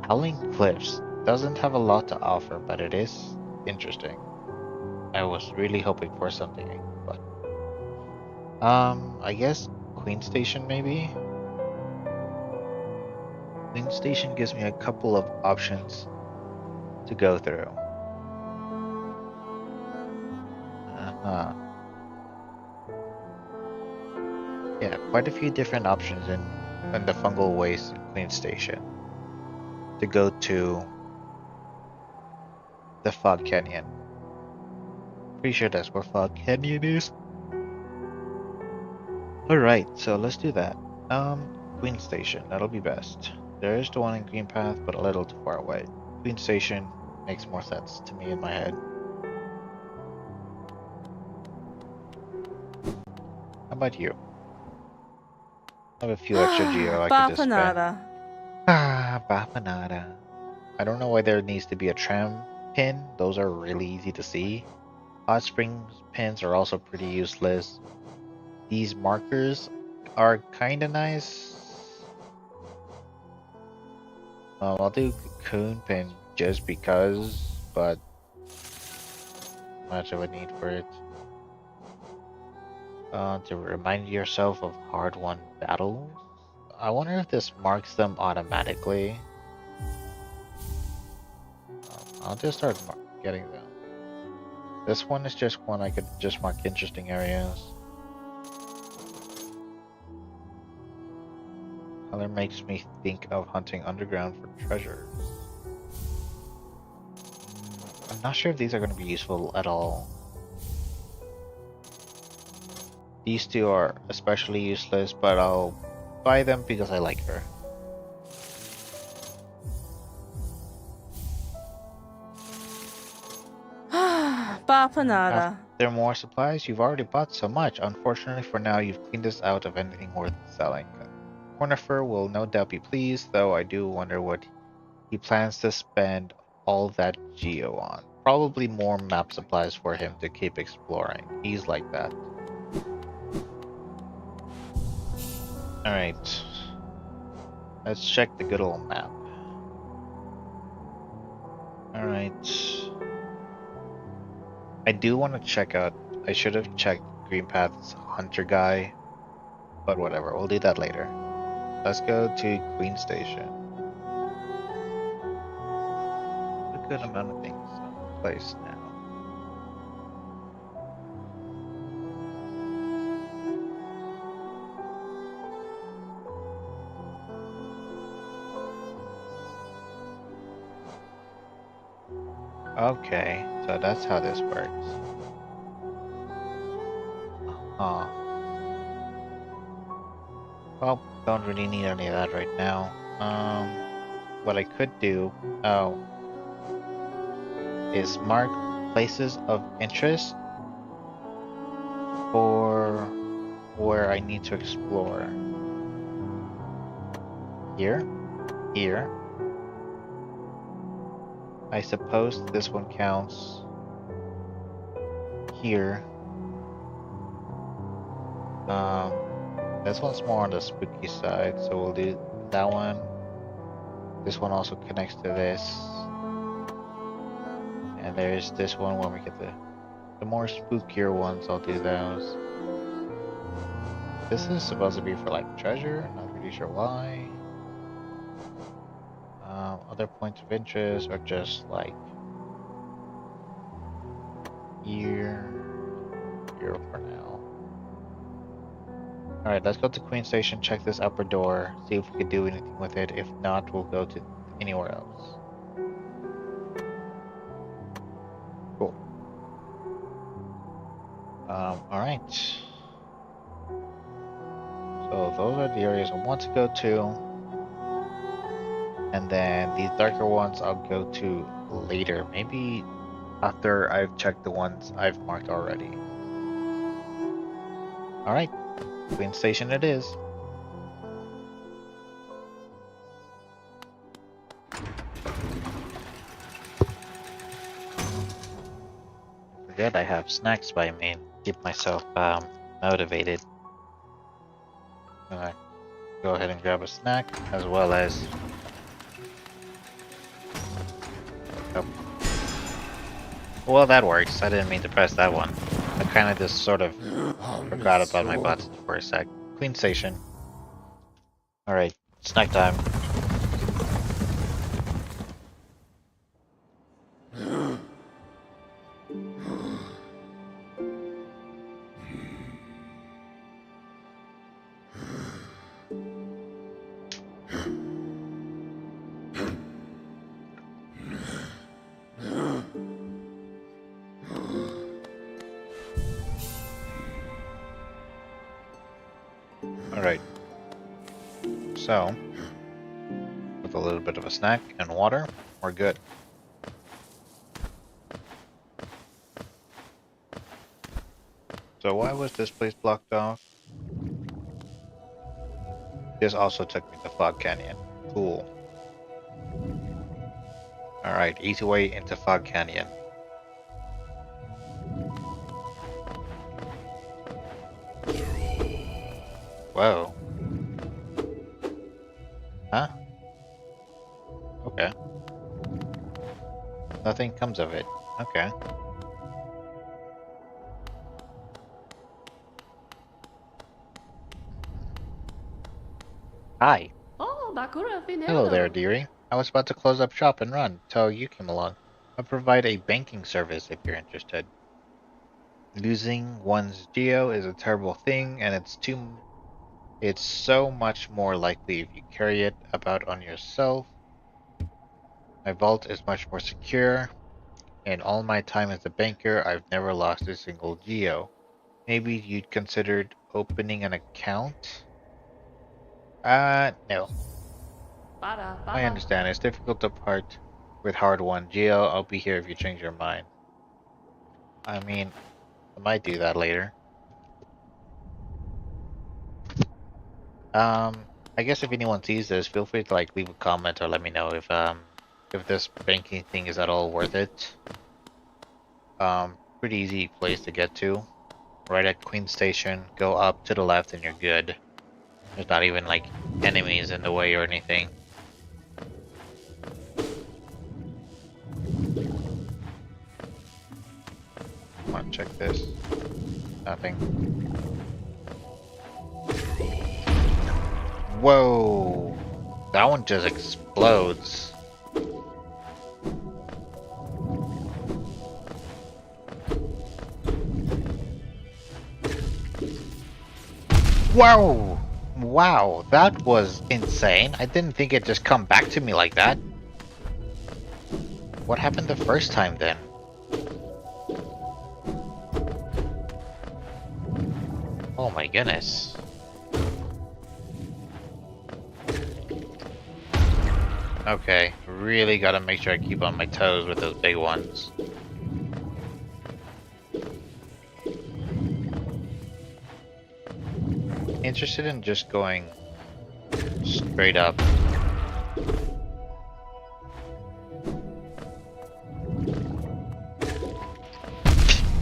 Howling Cliffs doesn't have a lot to offer, but it is interesting. I was really hoping for something, but I guess Queen Station maybe? Queen Station gives me a couple of options to go through. Uh-huh. Yeah, quite a few different options in the fungal waste in Queen Station to go to the Fog Canyon. Pretty sure that's where Fog Canyon is. Alright, so let's do that. Queen Station, that'll be best. There is the one in Green Path, but a little too far away. Queen Station makes more sense to me in my head. How about you? I have a few extra geo I could just spend. Bapanada. Bapanada. I don't know why there needs to be a tram pin. Those are really easy to see. Hot Springs pins are also pretty useless. These markers are kinda nice. I'll do Cocoon pin just because, but much of a need for it. To remind yourself of hard-won battles. I wonder if this marks them automatically. I'll just start getting them. This one is just one I could just mark interesting areas. Color makes me think of hunting underground for treasures. I'm not sure if these are going to be useful at all. These two are especially useless, but I'll buy them because I like her. Bapanada. After more supplies, you've already bought so much. Unfortunately for now, you've cleaned us out of anything worth selling. Cornifer will no doubt be pleased, though I do wonder what he plans to spend all that geo on. Probably more map supplies for him to keep exploring. He's like that. Alright. Let's check the good old map. Alright. I do want to check out... I should have checked Green Path's Hunter guy. But whatever, we'll do that later. Let's go to Queen Station. A good amount of things in place now. Okay, so that's how this works. Well, don't really need any of that right now. What I could do, is mark places of interest for where I need to explore. Here, here. I suppose this one counts. Here. This one's more on the spooky side, so we'll do that one. This one also connects to this. And there's this one when we get the more spookier ones, I'll do those. This is supposed to be for like treasure, not really sure why. Other points of interest are just like here for now. Alright, let's go to Queen Station, check this upper door, see if we can do anything with it. If not, we'll go to anywhere else. Cool. Alright. So those are the areas I want to go to. And then these darker ones I'll go to later. Maybe after I've checked the ones I've marked already. Alright, Queen Station it is. Forget I have snacks by me. Keep myself motivated. Gonna go ahead and grab a snack as well as. Oh. Well, that works. I didn't mean to press that one. I kind of just sort of forgot about my buttons for a sec. Queen Station. Alright, snack time. Alright. So, with a little bit of a snack and water, we're good. So why was this place blocked off? This also took me to Fog Canyon. Cool. Alright, easy way into Fog Canyon. Whoa. Huh? Okay. Nothing comes of it. Okay. Hi. Oh, Bakura Finero. Hello there, dearie. I was about to close up shop and run till you came along. I provide a banking service if you're interested. Losing one's geo is a terrible thing, and it's so much more likely if you carry it about on yourself. My vault is much more secure. In all my time as a banker, I've never lost a single geo. Maybe you'd considered opening an account? No. I understand. It's difficult to part with hard-won geo. I'll be here if you change your mind. I mean, I might do that later. I guess if anyone sees this, feel free to like leave a comment or let me know if this banking thing is at all worth it. Pretty easy place to get to. Right at Queen Station, go up to the left and you're good. There's not even like enemies in the way or anything. Come on, check this. Nothing. Whoa! That one just explodes. Whoa! Wow, that was insane. I didn't think it'd just come back to me like that. What happened the first time then? Oh my goodness. Okay, really gotta make sure I keep on my toes with those big ones. Interested in just going straight up.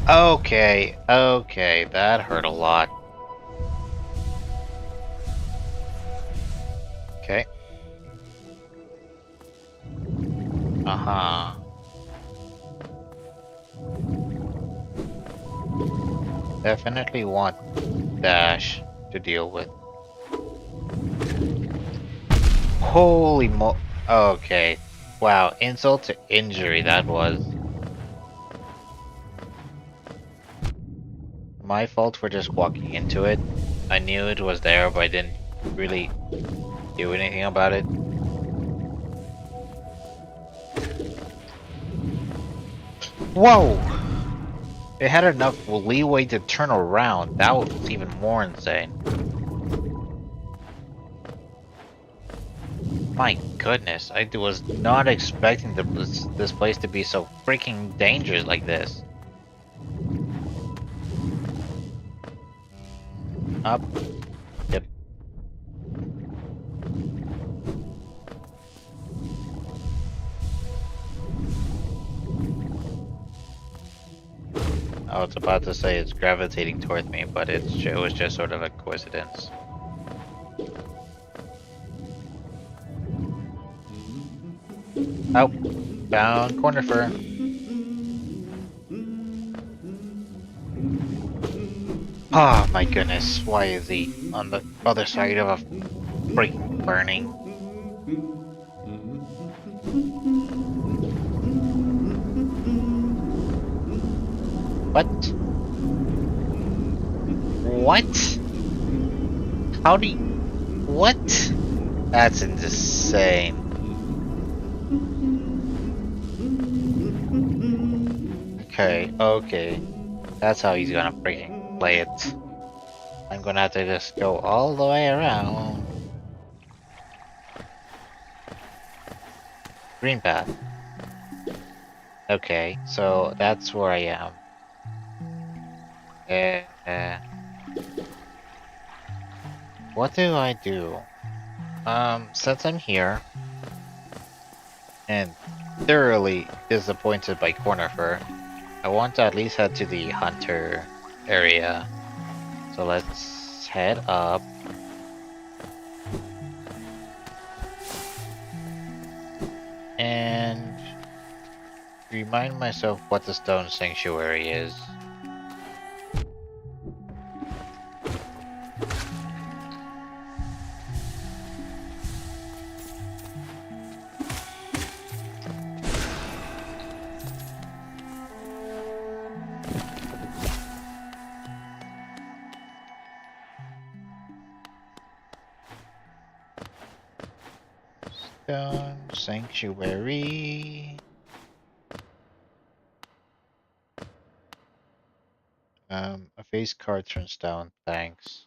Okay, okay, that hurt a lot. Okay. Uh-huh. Definitely want dash to deal with. Holy okay. Wow, insult to injury that was. My fault for just walking into it. I knew it was there, but I didn't really do anything about it. Whoa! It had enough leeway to turn around. That was even more insane. My goodness, I was not expecting this place to be so freaking dangerous like this. Up. Yep. I was about to say it's gravitating towards me, but it was just sort of a coincidence. Oh, found corner fur. Oh my goodness, why is he on the other side of a freaking burning? What? What? How do you... What? That's insane. Okay, okay. That's how he's gonna freaking play it. I'm gonna have to just go all the way around. Green path. Okay, so that's where I am. What do I do? Since I'm here and thoroughly disappointed by Cornifer, I want to at least head to the hunter area. So let's head up. And remind myself what the stone sanctuary is. Stone sanctuary. A face card turns down, thanks.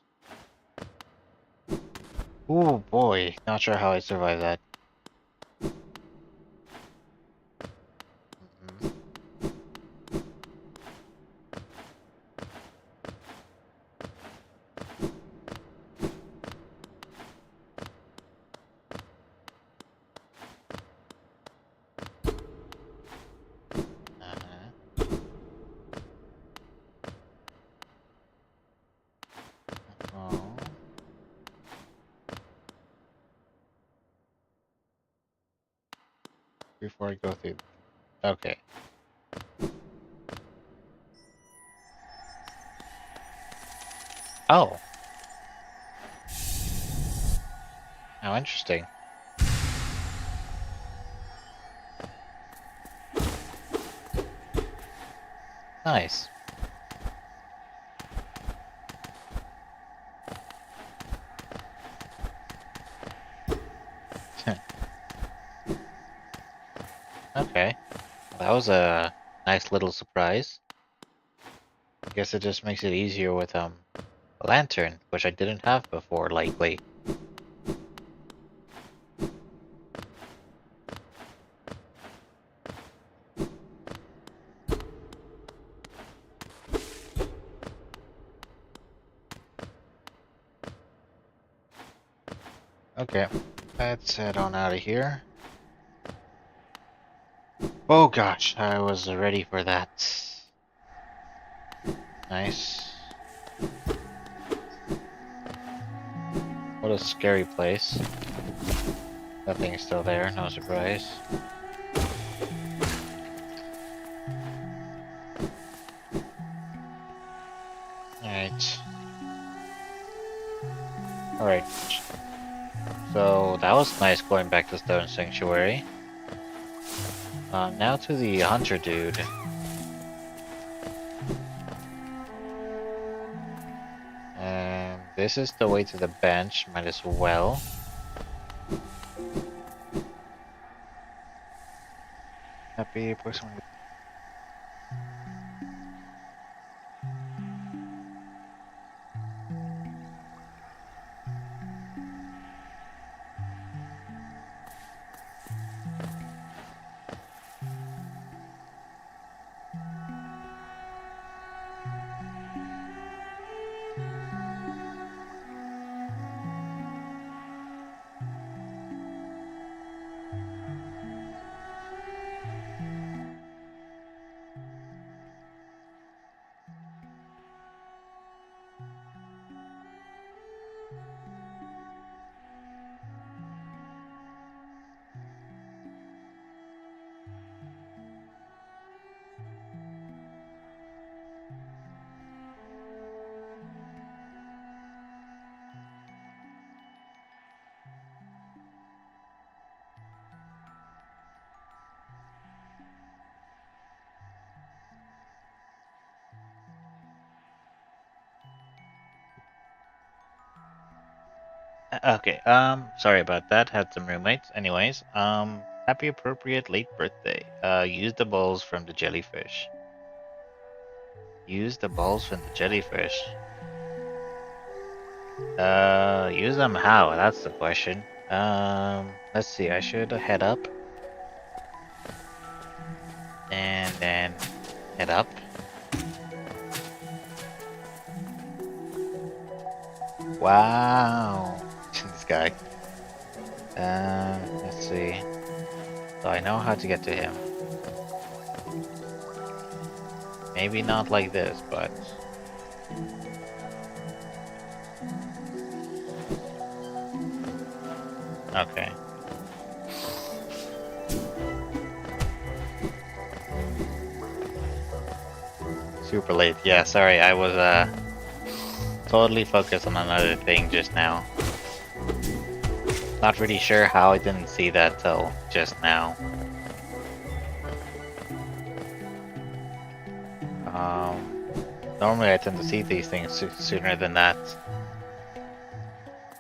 Ooh boy, not sure how I survived that. Mhm. Uh-huh. Oh. Before I go through. Okay. Oh. How interesting. Nice. Okay. That was a nice little surprise. Guess it just makes it easier with a lantern, which I didn't have before, likely. Okay, let's head on out of here. Oh gosh, I was ready for that. Nice. What a scary place. That thing's still there, no surprise. Alright. Alright. So that was nice going back to Stone Sanctuary. Now to the hunter dude. And this is the way to the bench, might as well. Happy person. Okay, sorry about that. Had some roommates. Anyways, happy appropriate late birthday. Use the balls from the jellyfish. Use the balls from the jellyfish. Use them how? That's the question. Let's see. I should head up. And then head up. Wow. This guy. Let's see. So I know how to get to him. Maybe not like this, but... Okay. Super late. Yeah, sorry, I was totally focused on another thing just now. Not really sure how I didn't see that till just now. Normally I tend to see these things sooner than that.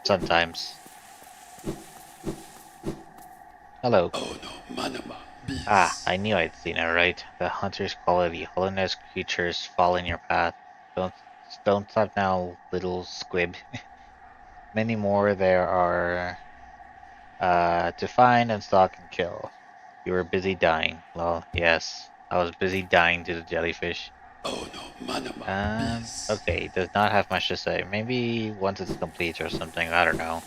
Sometimes. Hello. Oh no, Manama. Ah, I knew I'd seen it right. The hunter's quality. Hollowness creatures fall in your path. Don't stop now, little squib. Many more there are to find and stalk and kill. You were busy dying. Well, yes. I was busy dying to the jellyfish. Oh no, Manama. Okay, does not have much to say. Maybe once it's complete or something, I don't know.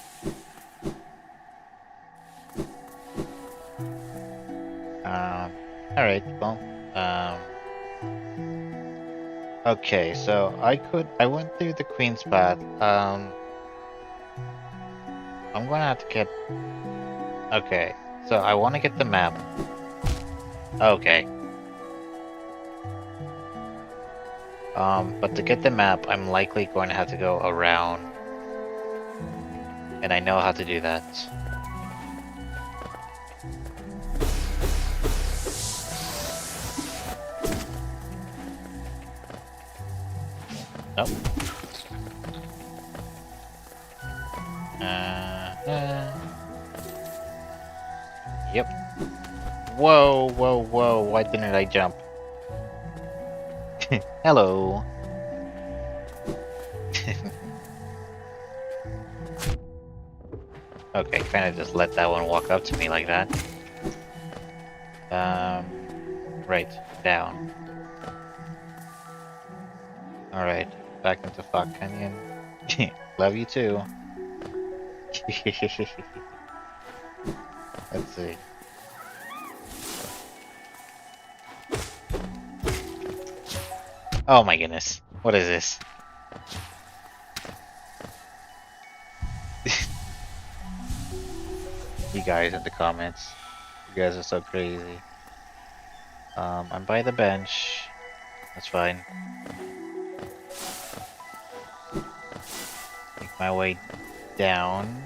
Alright, well, okay, so I went through the Queen's Path, I'm gonna have to get, okay, so I want to get the map, okay, but to get the map, I'm likely going to have to go around, and I know how to do that. Nope. Yep. Whoa, whoa, whoa, why didn't I jump? Hello. Okay, kinda just let that one walk up to me like that. Right, down. Alright, back into Fog Canyon. Love you too. Let's see. Oh my goodness. What is this? You guys in the comments. You guys are so crazy. I'm by the bench. That's fine. Make my way down.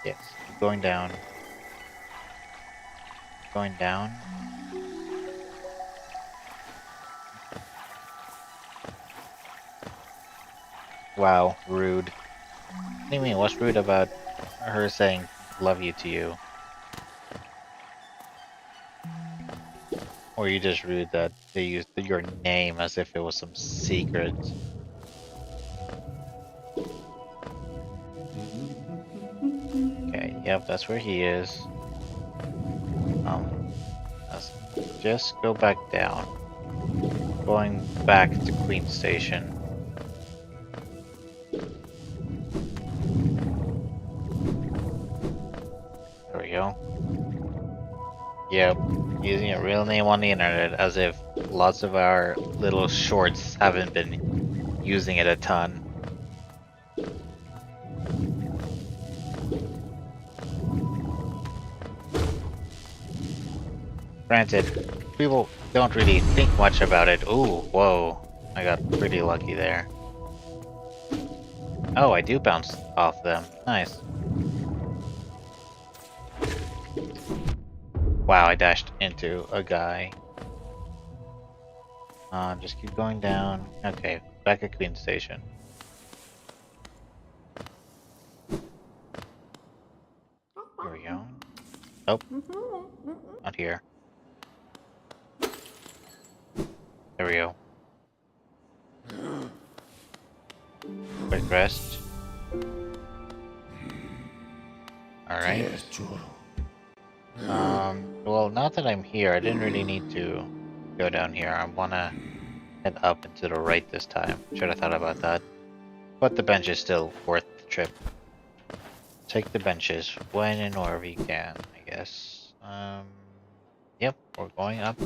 Yes, keep going down. Going down. Wow, rude. What do you mean? What's rude about her saying love you to you? Or you just rude that they used your name as if it was some secret? Okay, yep, that's where he is. Let's just go back down. Going back to Queen Station. There we go. Yep, using a real name on the internet as if lots of our little shorts haven't been using it a ton. Granted, people don't really think much about it. Ooh, whoa. I got pretty lucky there. Oh, I do bounce off them. Nice. Wow, I dashed into a guy. Just keep going down. Okay, back at Queen Station. Here we go. Oh, not here. There we go. Quick rest. Alright. Well, now that I'm here, I didn't really need to go down here. I wanna head up and to the right this time. Should have thought about that. But the bench is still worth the trip. Take the benches when and wherever you can, I guess. Yep, we're going up.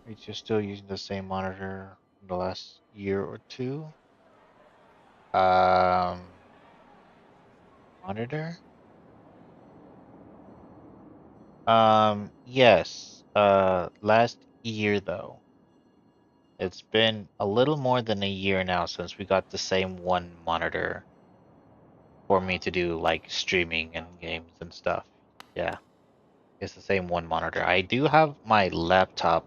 We're just still using the same monitor from the last year or two. Monitor? Yes. Last year though. It's been a little more than a year now since we got the same one monitor for me to do like streaming and games and stuff. Yeah. It's the same one monitor. I do have my laptop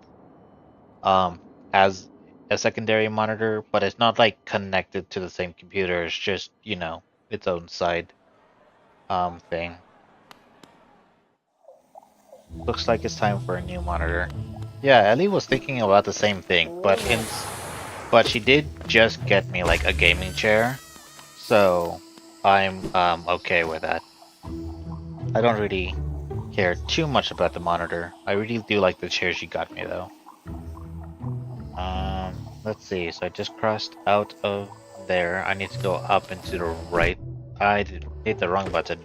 as a secondary monitor, but it's not like connected to the same computer. It's just, you know, its own side thing. Looks like it's time for a new monitor. Yeah, Ellie was thinking about the same thing, but she did just get me like a gaming chair, so I'm okay with that. I don't really care too much about the monitor. I really do like the chair she got me though. Let's see. So I just crossed out of there. I need to go up and to the right. I hit the wrong button.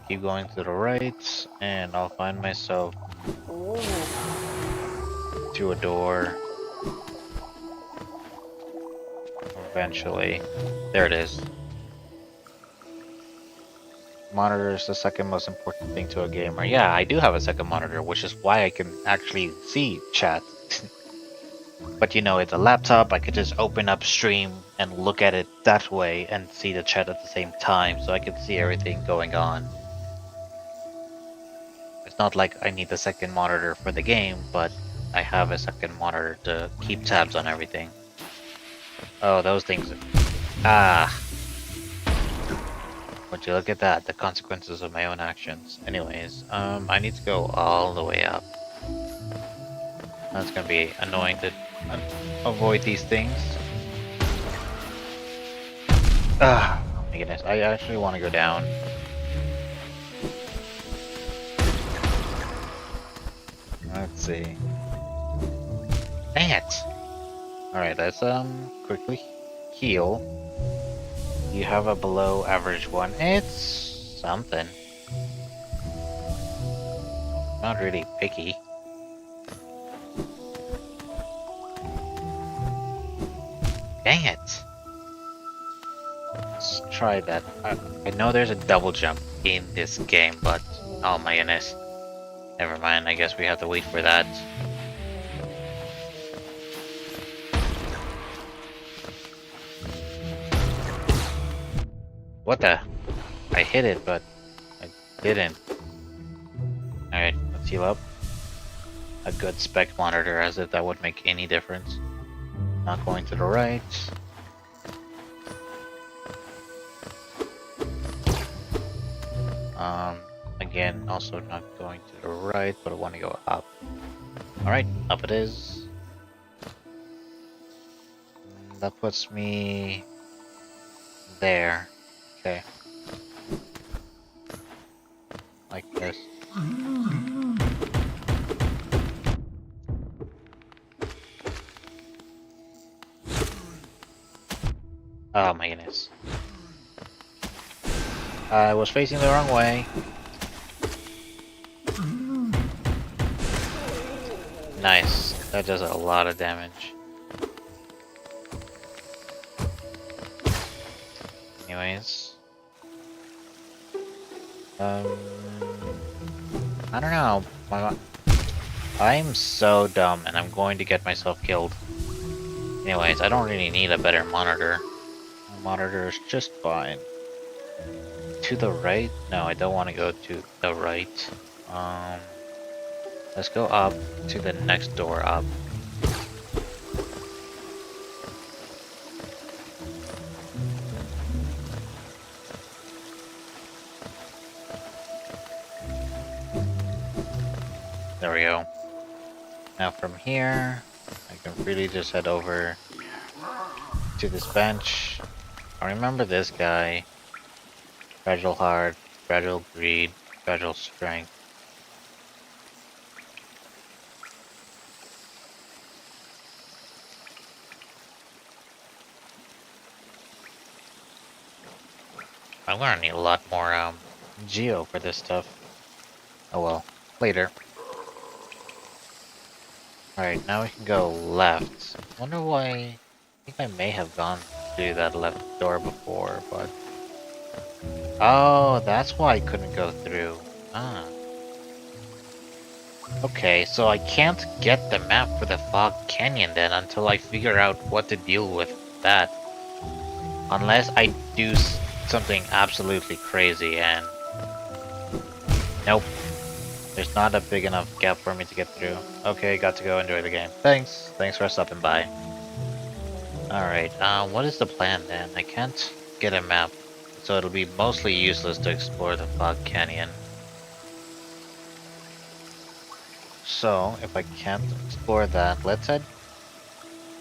Keep going to the right, and I'll find myself to a door. Eventually. There it is. Monitor is the second most important thing to a gamer. Yeah, I do have a second monitor, which is why I can actually see chat. But you know, it's a laptop, I could just open up stream and look at it that way and see the chat at the same time, so I can see everything going on. It's not like I need the second monitor for the game, but I have a second monitor to keep tabs on everything. Oh, those things. Ah. Would you look at that, the consequences of my own actions. Anyways, I need to go all the way up. That's gonna be annoying to avoid these things. Ah, oh my goodness, I actually want to go down. Let's see. Dang it! Alright, let's quickly heal. You have a below average one. It's something. Not really picky. Dang it! Let's try that. I know there's a double jump in this game, but oh my goodness. Never mind, I guess we have to wait for that. What the? I hit it, but I didn't. Alright, let's heal up. A good spec monitor, as if that would make any difference. Not going to the right. Again, also not going to the right, but I want to go up. Alright, up it is. That puts me there. Okay. Like this. Oh my goodness. I was facing the wrong way. Nice. That does a lot of damage. Anyways. I don't know. I'm so dumb and I'm going to get myself killed. Anyways, I don't really need a better monitor. My monitor is just fine. To the right? No, I don't want to go to the right. Let's go up to the next door up. There we go. Now from here, I can freely just head over to this bench. I remember this guy. Fragile heart, fragile greed, fragile strength. I'm gonna need a lot more geo for this stuff. Oh well, later. Alright, now we can go left. Wonder why. I think I may have gone through that left door before, but. Oh, that's why I couldn't go through. Ah. Okay, so I can't get the map for the Fog Canyon then until I figure out what to deal with that. Unless I do something absolutely crazy and... Nope. There's not a big enough gap for me to get through. Okay, got to go enjoy the game. Thanks. Thanks for stopping by. Alright, what is the plan then? I can't get a map, so it'll be mostly useless to explore the Fog Canyon. So, if I can't explore that, let's head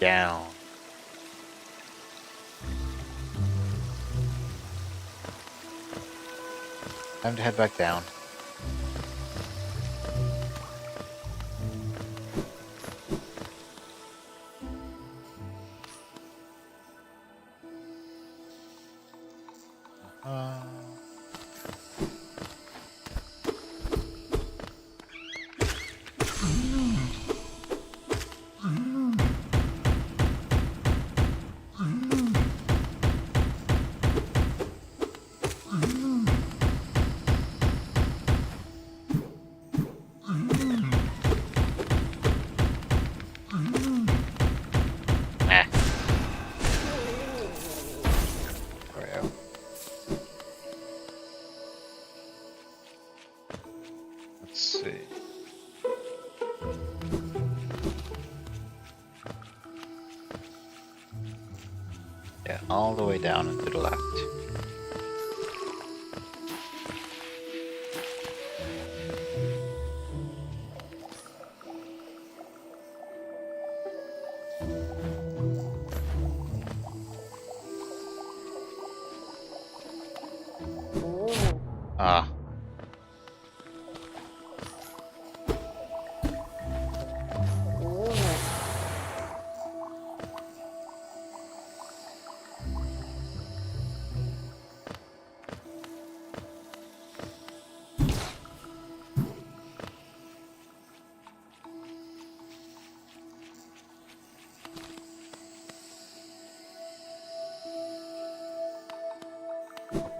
down. Time to head back down. All the way down and to the left. Ah.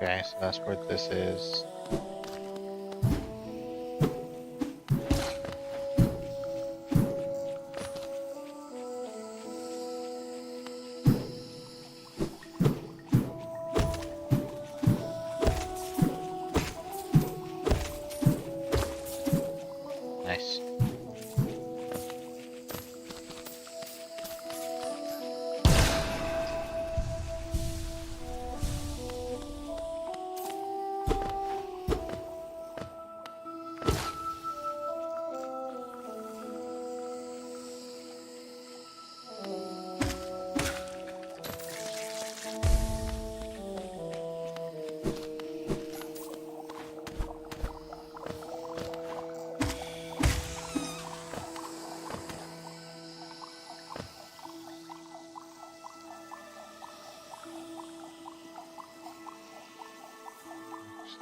Okay, so that's where this is. Nice.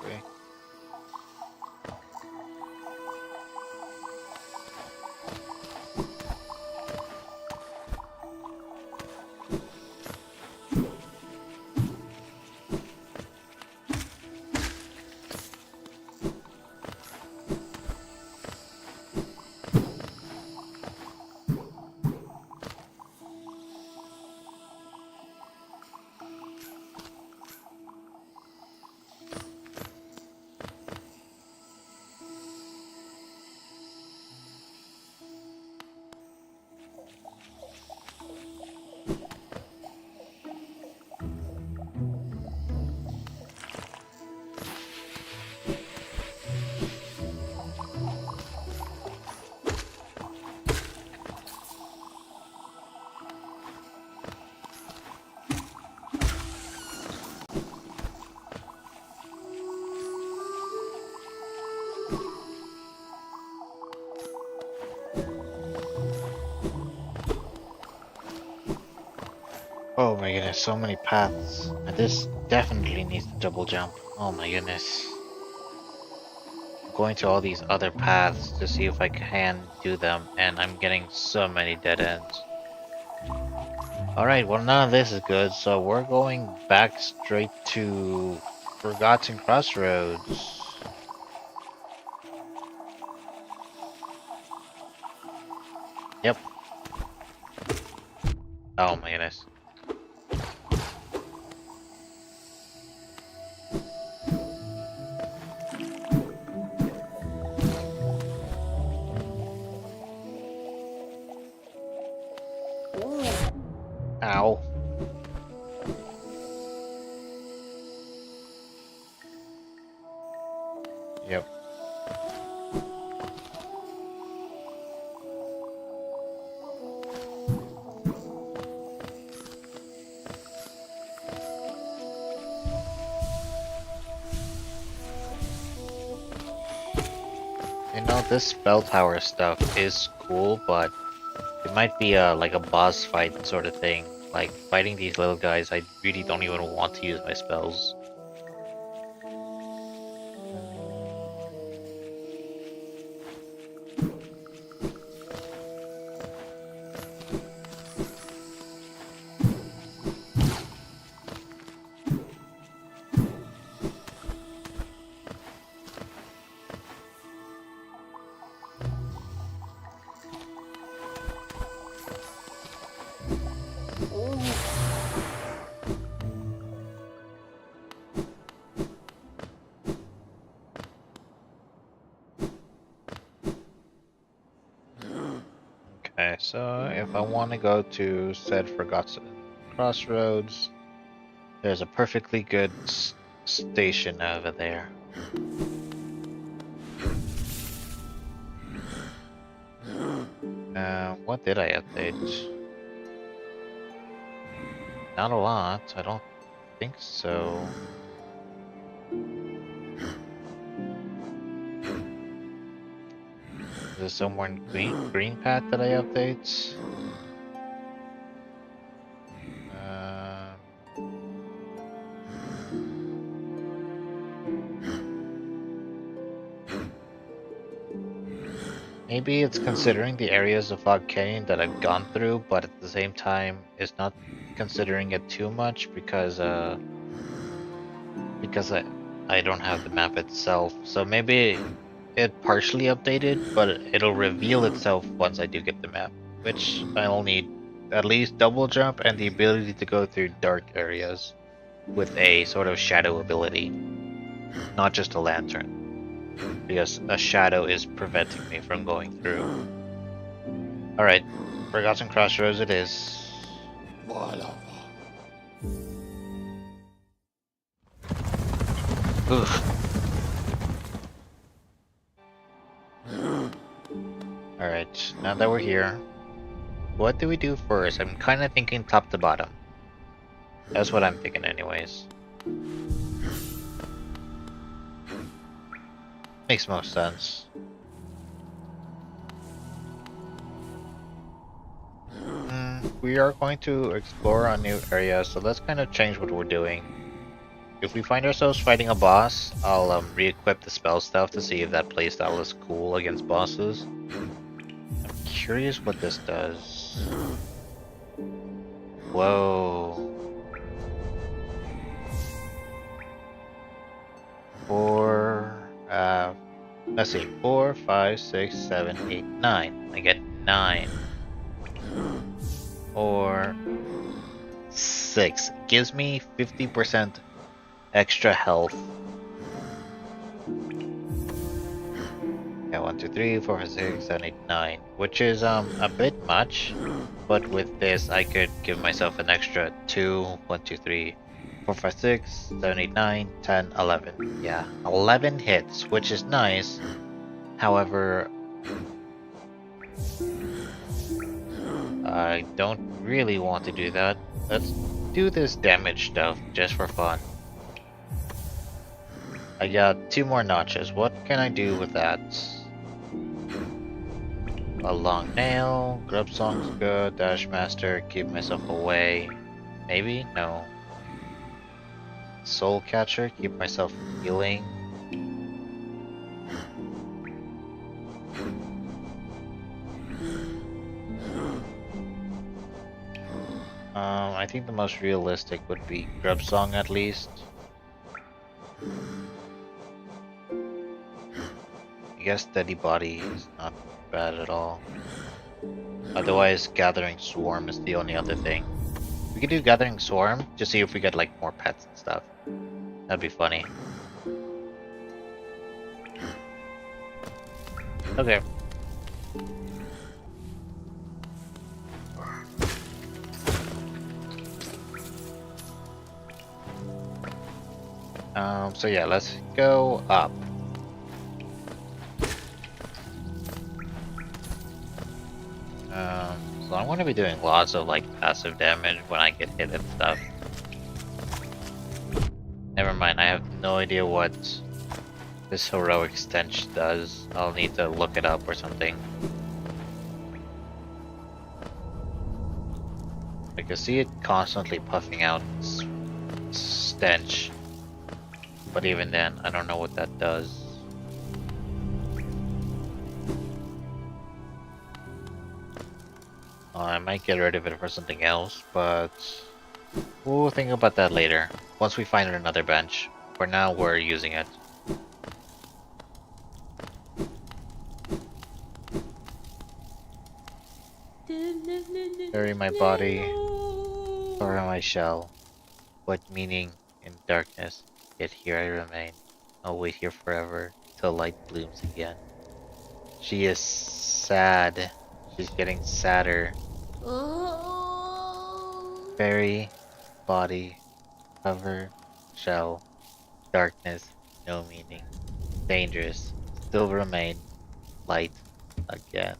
basically. Oh my goodness, so many paths. And this definitely needs to double jump. Oh my goodness. I'm going to all these other paths to see if I can do them, and I'm getting so many dead ends. Alright, well none of this is good, so we're going back straight to Forgotten Crossroads. Yep. Oh my goodness. Ow. Yep. You know, this spell tower stuff is cool, but it might be like a boss fight sort of thing. Like fighting these little guys, I really don't even want to use my spells. Okay, so if I want to go to said Forgotten Crossroads, there's a perfectly good station over there. What did I update? Not a lot, I don't think so. Is there somewhere in green path that I update? Maybe it's considering the areas of Fog Canyon that I've gone through, but at the same time, it's not considering it too much because I don't have the map itself. So maybe it partially updated, but it'll reveal itself once I do get the map, which I'll need at least double jump and the ability to go through dark areas with a sort of shadow ability, not just a lantern, because a shadow is preventing me from going through. Alright, Forgotten Crossroads it is. Oof. Alright, now that we're here, what do we do first? I'm kind of thinking top to bottom. That's what I'm thinking anyways. Makes most sense. We are going to explore a new area, so let's kind of change what we're doing. if we find ourselves fighting a boss, I'll re-equip the spell stuff to see if that playstyle is cool against bosses. I'm curious what this does. Whoa. 4, 5, 6, 7, 8, 9. I get 9. Or 6. Gives me 50% extra health. Yeah, 1, 2, 3, 4, 5, 6, 7, 8, 9. Which is a bit much. But with this I could give myself an extra 2, 1, 2, 3, 4, 5, 6, 7, 8, 9, 10, 11. Yeah, 11 hits, which is nice. However, I don't really want to do that. Let's do this damage stuff just for fun. I got 2 more notches. What can I do with that? A long nail, grub song's good, dash master, keep myself away. Maybe? No. Soul catcher, keep myself healing. I think the most realistic would be grub song at least. I guess steady body is not bad at all. Otherwise, gathering swarm is the only other thing. We could do gathering swarm to see if we get like more pets and stuff. That'd be funny. Okay. So yeah, let's go up. So I'm gonna be doing lots of like passive damage when I get hit and stuff. Never mind, I have no idea what this heroic stench does. I'll need to look it up or something. I can see it constantly puffing out stench. But even then, I don't know what that does. I might get rid of it for something else, but we'll think about that later. Once we find another bench. For now, we're using it. Bury my body, cover my shell. What meaning in darkness? Yet here I remain. I'll wait here forever till light blooms again. She is sad. She's getting sadder. Bury, body, cover, shell, darkness, no meaning. Dangerous, still remain, light again.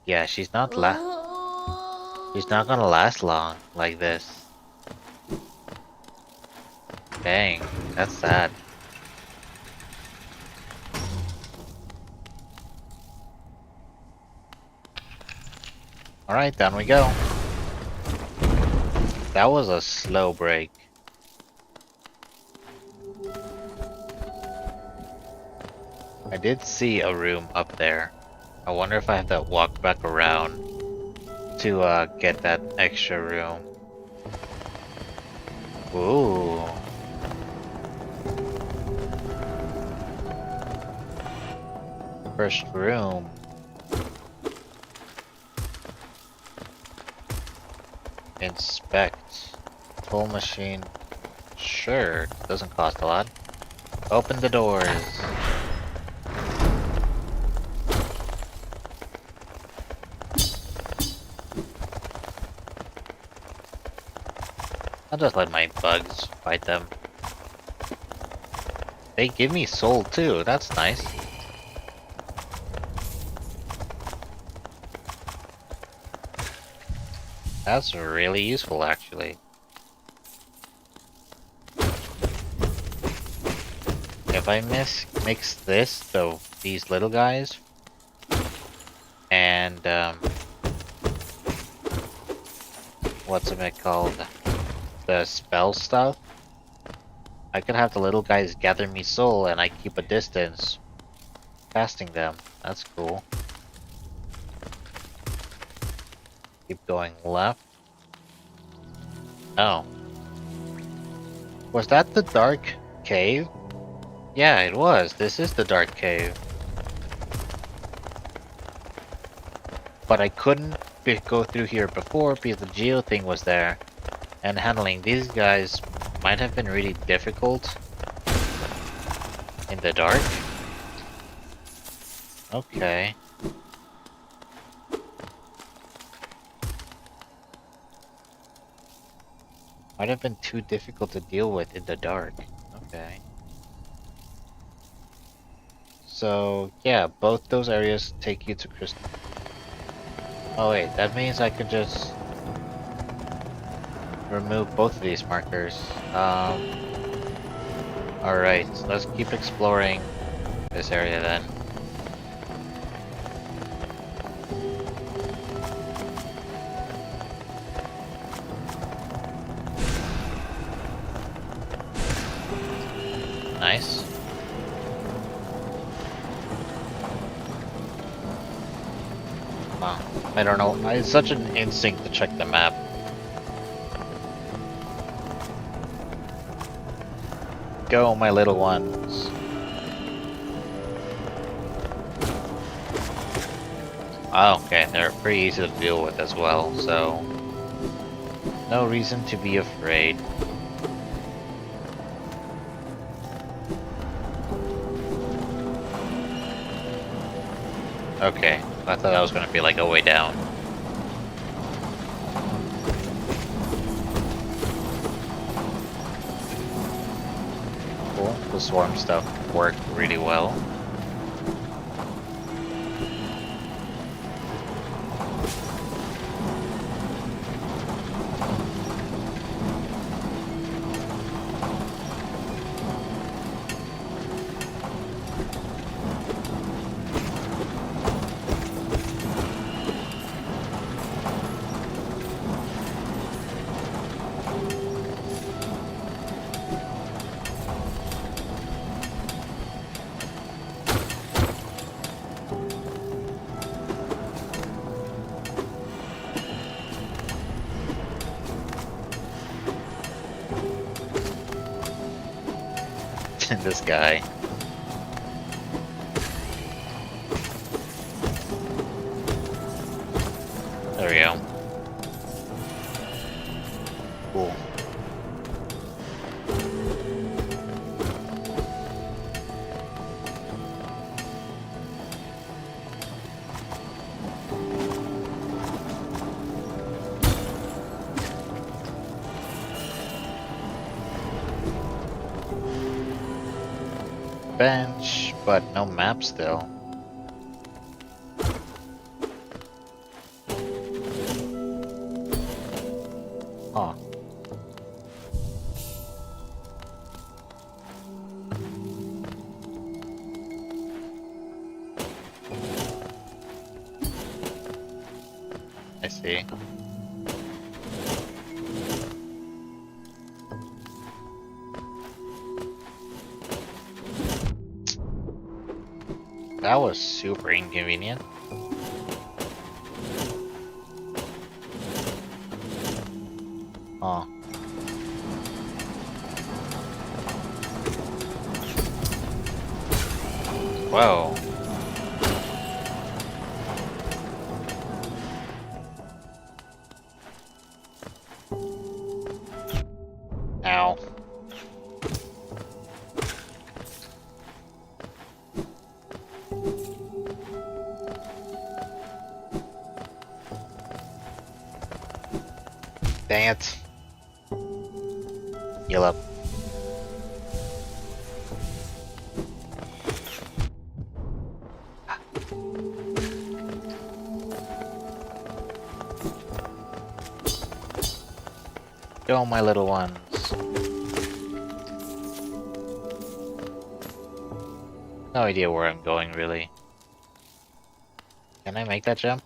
Yeah, she's not gonna last long like this. Dang, that's sad. Alright, down we go. That was a slow break. I did see a room up there. I wonder if I have to walk back around to get that extra room. Ooh. First room. Inspect. Tool machine. Sure, doesn't cost a lot. Open the doors. I'll just let my bugs fight them. They give me soul too, that's nice. That's really useful actually. If I mix this, so these little guys, and what's it called? The spell stuff. I could have the little guys gather me soul and I keep a distance, casting them. That's cool. Keep going left. Oh. Was that the dark cave? Yeah, it was. This is the dark cave. But I couldn't go through here before because the geo thing was there. And handling these guys might have been really difficult in the dark. Okay. Might have been too difficult to deal with in the dark. Okay. So, yeah, both those areas take you to Crystal. Oh wait, that means I can just remove both of these markers. Alright, so let's keep exploring this area then. Nice. Wow, I don't know, it's such an instinct to check the map. Go, my little ones. Oh, okay, they're pretty easy to deal with as well, so no reason to be afraid. Okay, I thought that was gonna be like a way down. Cool, the swarm stuff worked really well. This guy. There we go. Cool. Bench, but no map still. Huh. I see. That was super inconvenient. Huh. Whoa. Ow. Dang it. Heal up. Go, my little ones. No idea where I'm going, really. Can I make that jump?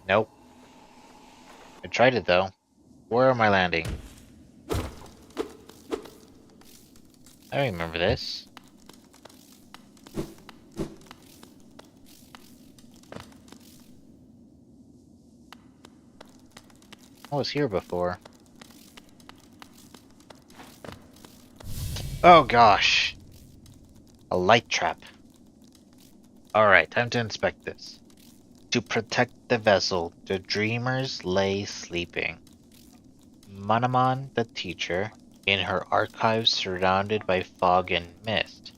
Nope. I tried it though. Where am I landing? I remember this. I was here before. Oh gosh. A light trap. Alright, time to inspect this. To protect the vessel, the dreamers lay sleeping. Manaman, the teacher, in her archives surrounded by fog and mist.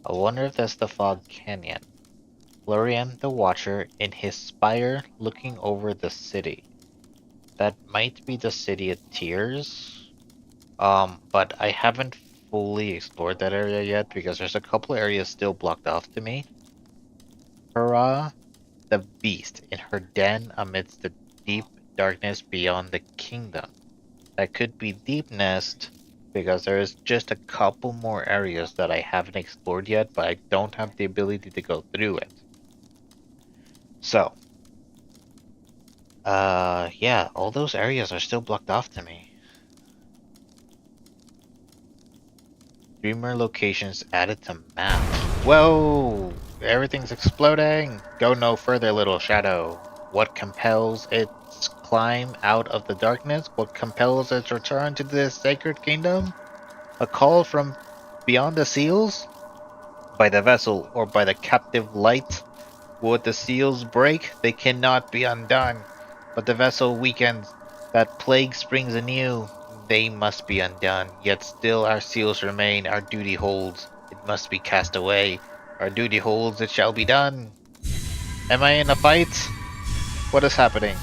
I wonder if that's the Fog Canyon. Florian, the watcher, in his spire looking over the city. That might be the City of Tears. But I haven't fully explored that area yet because there's a couple areas still blocked off to me. Hurrah, the beast in her den amidst the deep darkness beyond the kingdom. That could be Deep Nest because there is just a couple more areas that I haven't explored yet, but I don't have the ability to go through it. So, yeah, all those areas are still blocked off to me. Dreamer locations added to map. Whoa! Everything's exploding! Go no further, little shadow. What compels its climb out of the darkness? What compels its return to this sacred kingdom? A call from beyond the seals? By the vessel or by the captive light? Would the seals break? They cannot be undone. But the vessel weakens. That plague springs anew. They must be undone. Yet still our seals remain. Our duty holds. It must be cast away. Our duty holds. It shall be done. Am I in a fight? What is happening?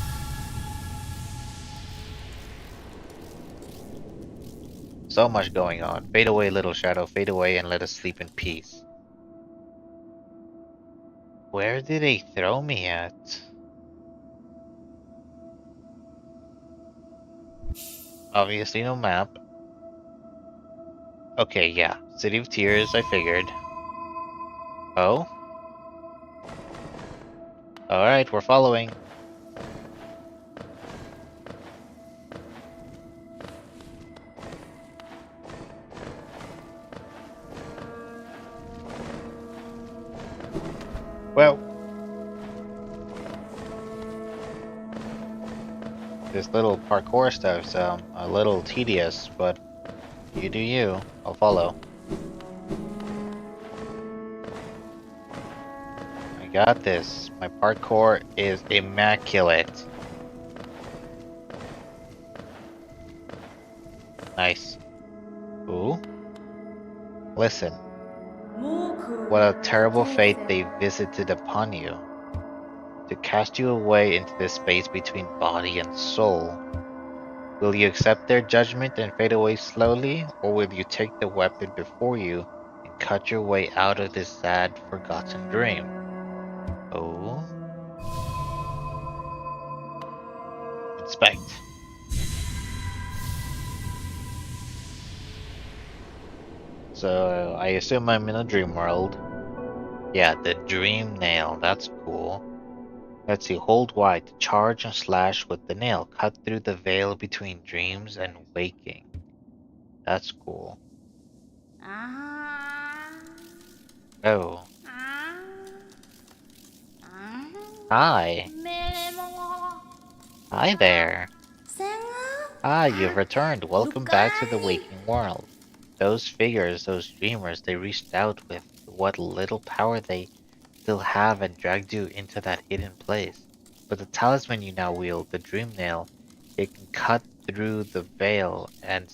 So much going on. Fade away, little shadow. Fade away and let us sleep in peace. Where did they throw me at? Obviously no map. Okay, yeah. City of Tears, I figured. Oh? Alright, we're following. Well. This little parkour stuff's a little tedious, but you do you. I'll follow. I got this. My parkour is immaculate. Nice. Ooh. Listen. What a terrible fate they visited upon you. To cast you away into the space between body and soul. Will you accept their judgment and fade away slowly, or will you take the weapon before you and cut your way out of this sad, forgotten dream? Oh? Inspect. So, I assume I'm in a dream world. Yeah, the dream nail, that's cool. Let's see, hold Y to charge and slash with the nail. Cut through the veil between dreams and waking. That's cool. Oh. Hi. Hi there. Ah, you've returned. Welcome back to the waking world. Those figures, those dreamers, they reached out with what little power they still have and dragged you into that hidden place. But the talisman you now wield, the dream nail, it can cut through the veil and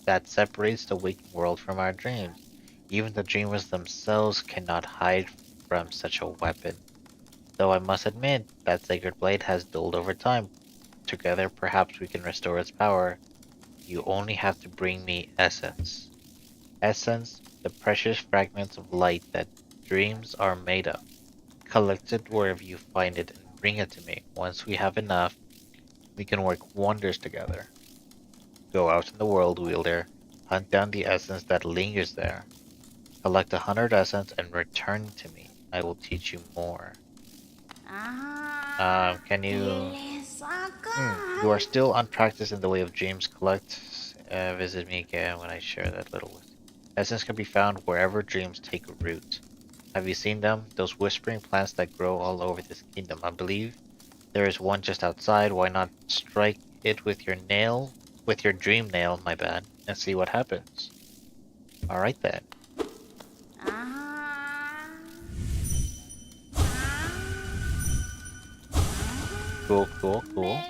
that separates the waking world from our dreams. Even the dreamers themselves cannot hide from such a weapon. Though I must admit, that sacred blade has dulled over time. Together, perhaps we can restore its power. You only have to bring me essence. Essence, the precious fragments of light that dreams are made of. Collect it wherever you find it and bring it to me. Once we have enough, we can work wonders together. Go out in the world, Wielder. Hunt down the essence that lingers there. Collect 100 essence and return to me. I will teach you more. Can you... You are still unpracticed in the way of dreams. Collect. Visit me again when I share that little... Essence can be found wherever dreams take root. Have you seen them? Those whispering plants that grow all over this kingdom. I believe there is one just outside. Why not strike it with your nail? With your dream nail, my bad, and see what happens. Alright then. Cool, cool, cool.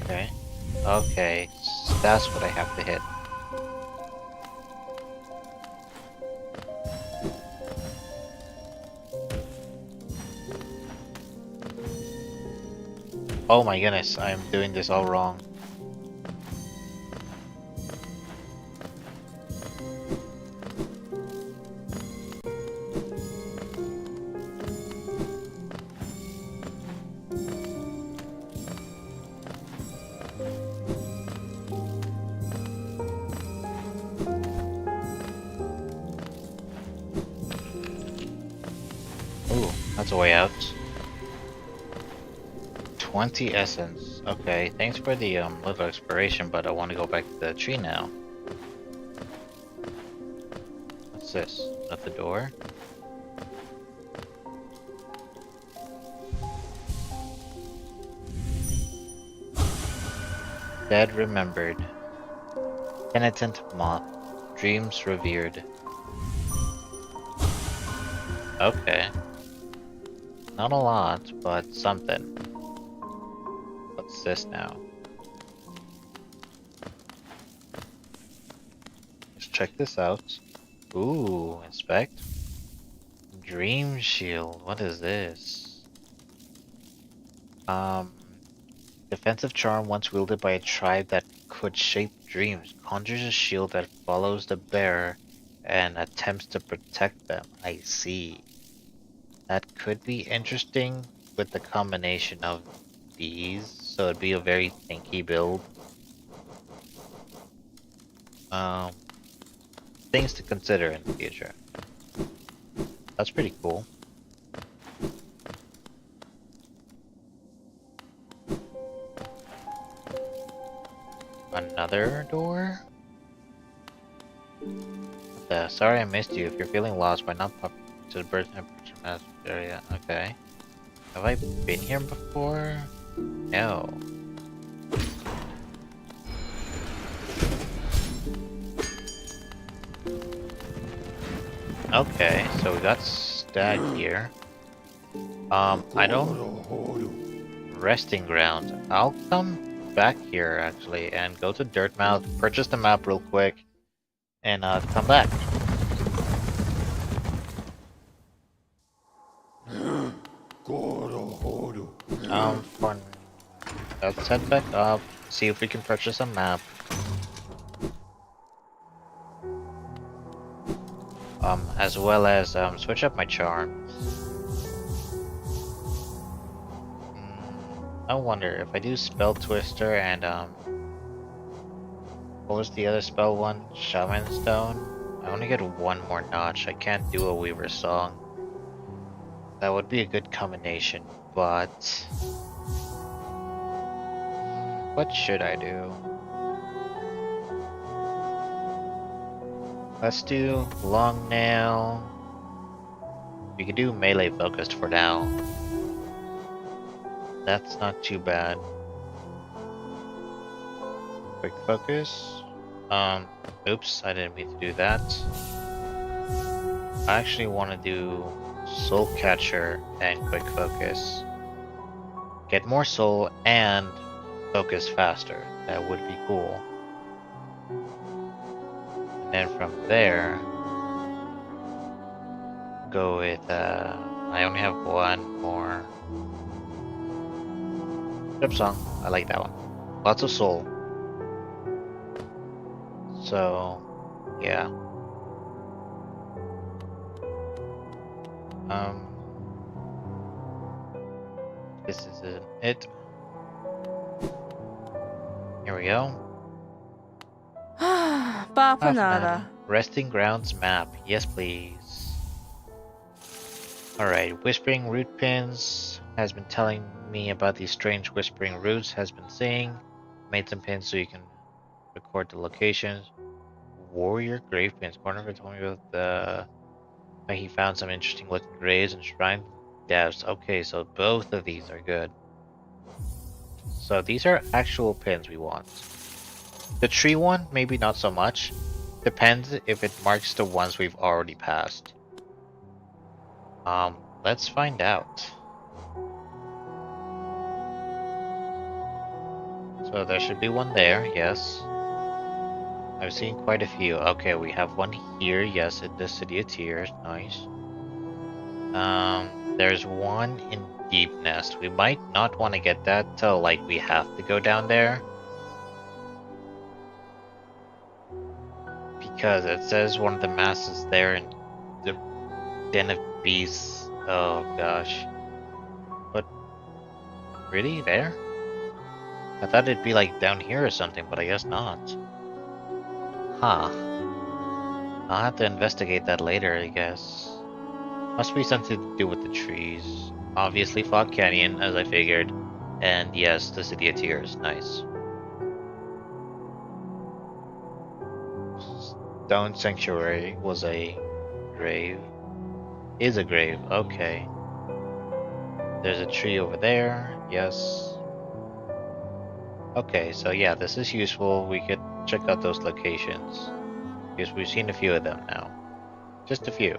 Okay. Okay, that's what I have to hit. Oh my goodness, I'm doing this all wrong. Ooh, that's a way out. 20 essence. Okay, thanks for the little exploration, but I want to go back to the tree now. What's this? At the door? Dead remembered. Penitent moth. Dreams revered. Okay. Not a lot, but something. What's this now? Let's check this out. Ooh, inspect. Dream shield. What is this? Defensive charm once wielded by a tribe that could shape dreams. Conjures a shield that follows the bearer and attempts to protect them. I see. That could be interesting with the combination of these, so it'd be a very tanky build. Things to consider in the future. That's pretty cool. Another door? Sorry I missed you. If you're feeling lost, why not pop to the bird temperature master area? Okay. Have I been here before? No. Okay, so we got Stag here. I don't... Resting ground. I'll come back here, actually, and go to Dirtmouth, purchase the map real quick, and come back. For... Let's head back up, see if we can purchase a map. As well as switch up my charms. I wonder if I do Spell Twister and what was the other spell one? Shaman Stone? I only get one more notch. I can't do a Weaver Song. That would be a good combination, but what should I do? Let's do Long Nail. We could do melee focused for now. That's not too bad. Quick focus. Oops, I didn't mean to do that. I actually want to do Soul Catcher and quick focus. Get more soul and focus faster. That would be cool. And then from there, go with, I only have one more. Trip Song, I like that one. Lots of soul. So, yeah. This is it. Here we go. Bapanada. Resting Grounds map. Yes, please. Alright, whispering root pins has been telling me about these strange whispering roots, has been saying. Made some pins so you can record the locations. Warrior grave pins. Corner told me about the he found some interesting looking graves and shrine devs. Okay, so both of these are good. So these are actual pins we want. The tree one, maybe not so much. Depends if it marks the ones we've already passed. Let's find out. So there should be one there, yes. I've seen quite a few. Okay, we have one here, yes, in the City of Tears, nice. There's one in Deep Nest. We might not want to get that till like we have to go down there. Because it says one of the masses there in the Den of Beasts. Oh gosh. But really there? I thought it'd be like down here or something, but I guess not. Huh. I'll have to investigate that later, I guess. Must be something to do with the trees. Obviously Fog Canyon, as I figured. And yes, the City of Tears, nice. Stone Sanctuary was a grave. Is a grave, okay. There's a tree over there, yes. Okay, so yeah, this is useful. We could check out those locations. Because we've seen a few of them now. Just a few.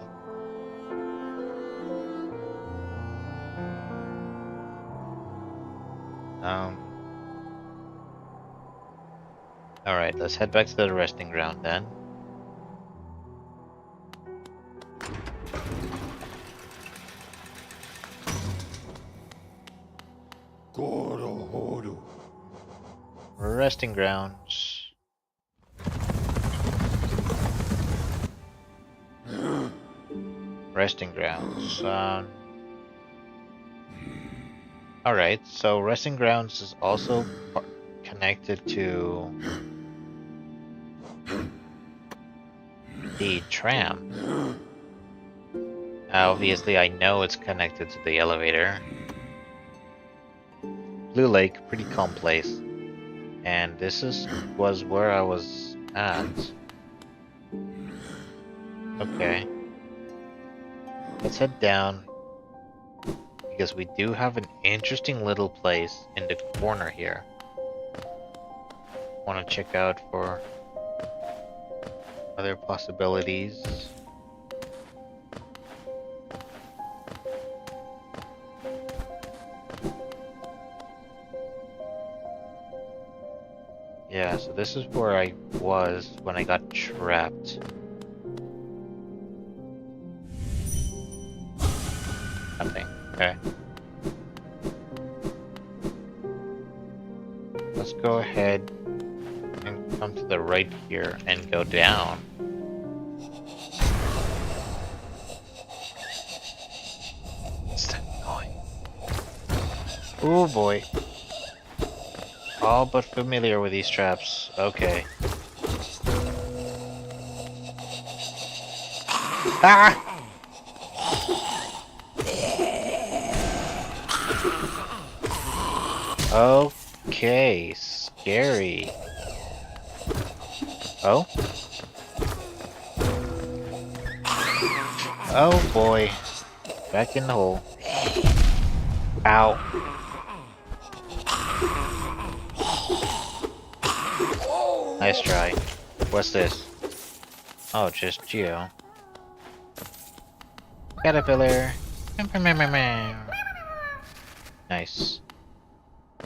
Alright, let's head back to the resting ground then. Resting grounds. Resting grounds. Alright, so resting grounds is also connected to the tram. Obviously, I know it's connected to the elevator. Blue Lake, pretty calm place. And this was where I was at. Okay. Let's head down. Because we do have an interesting little place in the corner here. Want to check out for other possibilities. Yeah, so this is where I was when I got trapped. Nothing. Okay. Let's go ahead and come to the right here and go down. What's that noise? Oh boy. All but familiar with these traps. Okay. Ah! Okay, scary. Oh? Oh boy. Back in the hole. Ow. Nice try. What's this? Oh, just Geo. Caterpillar. Nice.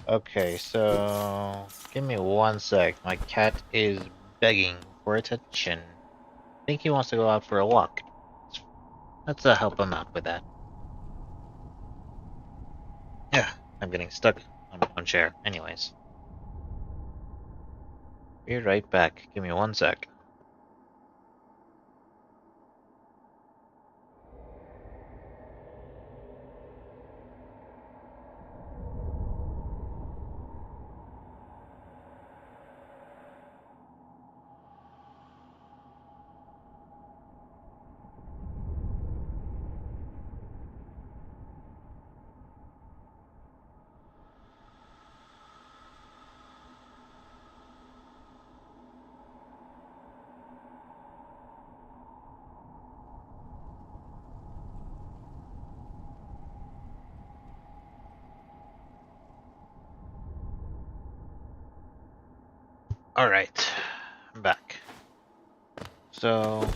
Okay, so give me one sec. My cat is begging for attention. I think he wants to go out for a walk. Let's help him out with that. Yeah, I'm getting stuck on one chair. Anyways. Be right back. Give me one sec. Alright, I'm back. So,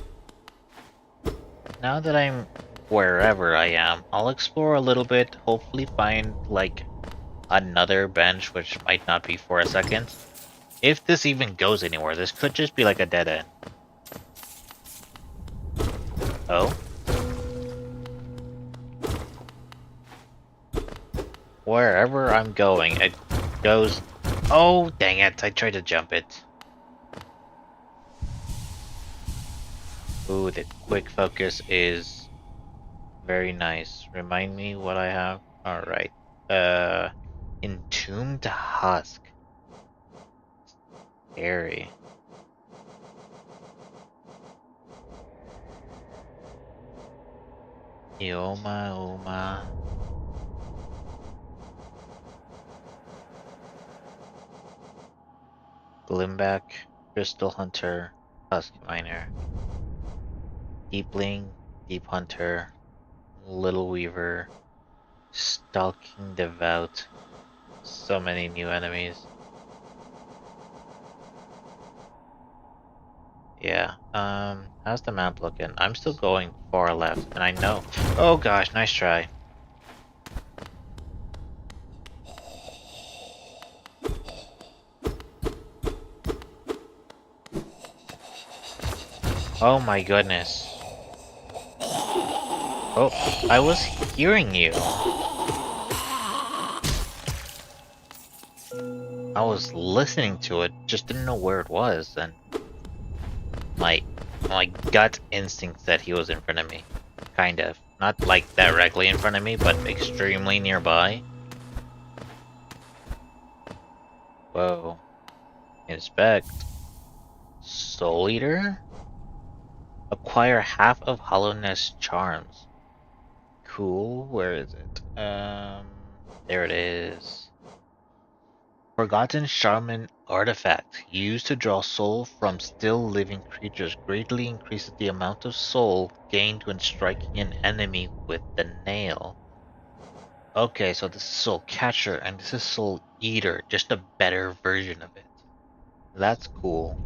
now that I'm wherever I am, I'll explore a little bit, hopefully find, like, another bench, which might not be for a second. If this even goes anywhere, this could just be like a dead end. Oh? Wherever I'm going, it goes... Oh, dang it, I tried to jump it. Ooh, the quick focus is very nice. Remind me what I have? Alright. Entombed Husk. Scary. Ioma, Oma. Glimback, Crystal Hunter, Husk Miner. Deepling, Deep Hunter, Little Weaver, Stalking Devout. So many new enemies. Yeah, how's the map looking? I'm still going far left, and I know. Oh gosh, nice try. Oh my goodness. Oh, I was hearing you. I was listening to it, just didn't know where it was, and my gut instinct said he was in front of me. Kind of. Not like directly in front of me, but extremely nearby. Whoa. Inspect. Soul Eater? Acquire half of Hollowness charms. Cool, where is it? There it is. Forgotten Shaman artifact. Used to draw soul from still living creatures. Greatly increases the amount of soul gained when striking an enemy with the nail. Okay, so this is Soul Catcher and this is Soul Eater. Just a better version of it. That's cool.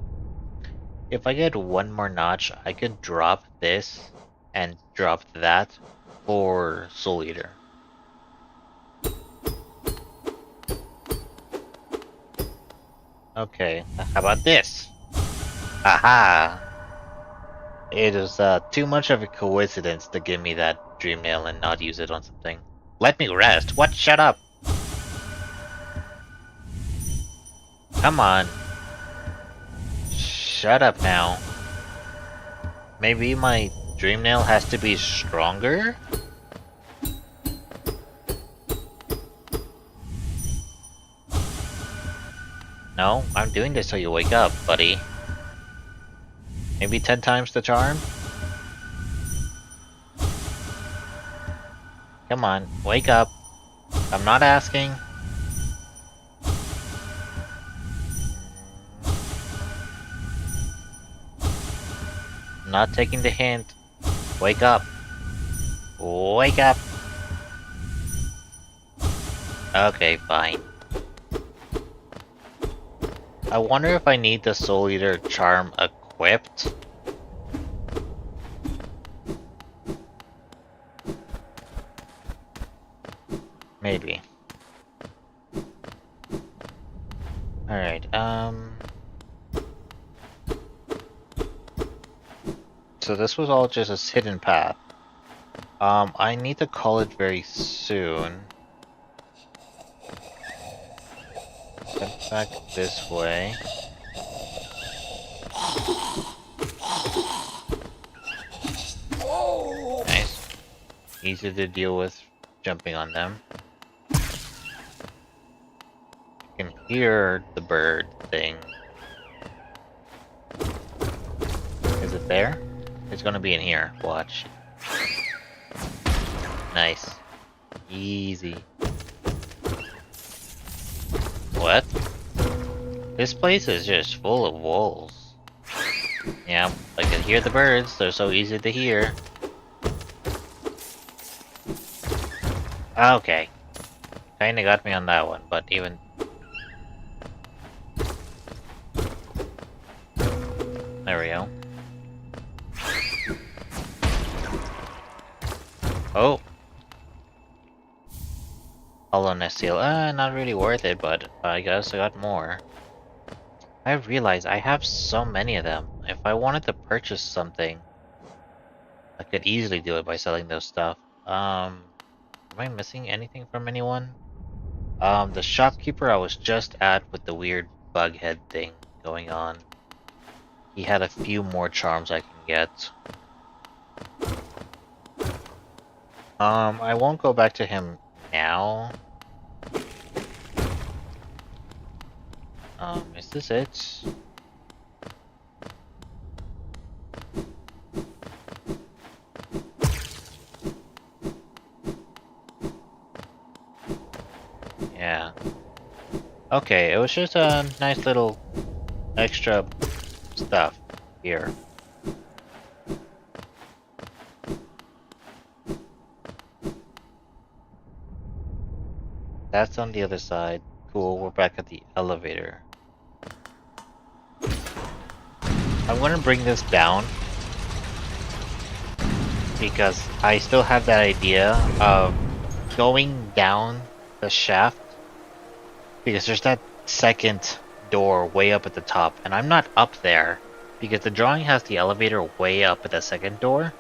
If I get one more notch, I could drop this and drop that for Soul Eater. Okay, how about this? Aha! It is too much of a coincidence to give me that dream nail and not use it on something. Let me rest. What? Shut up! Come on. Shut up now. Maybe my dream nail has to be stronger? No, I'm doing this so you wake up, buddy. Maybe 10 times the charm? Come on, wake up. I'm not asking. I'm not taking the hint. Wake up. Wake up. Okay, fine. I wonder if I need the Soul Eater charm equipped. Maybe. Alright, so this was all just a hidden path. I need to call it very soon. Step back this way. Nice. Easy to deal with jumping on them. You can hear the bird thing. Is it there? It's gonna be in here. Watch. Nice. Easy. What? This place is just full of wolves. Yeah, I can hear the birds. They're so easy to hear. Okay. Kinda got me on that one, but even... There we go. Oh! Hollowness seal. Not really worth it, but I guess I got more. I realized I have so many of them. If I wanted to purchase something, I could easily do it by selling those stuff. Am I missing anything from anyone? The shopkeeper I was just at with the weird bug head thing going on. He had a few more charms I can get. I won't go back to him now. Is this it? Yeah. Okay, it was just a nice little extra stuff here. That's on the other side. Cool, we're back at the elevator. I'm gonna bring this down because I still have that idea of going down the shaft because there's that second door way up at the top and I'm not up there because the drawing has the elevator way up at the second door,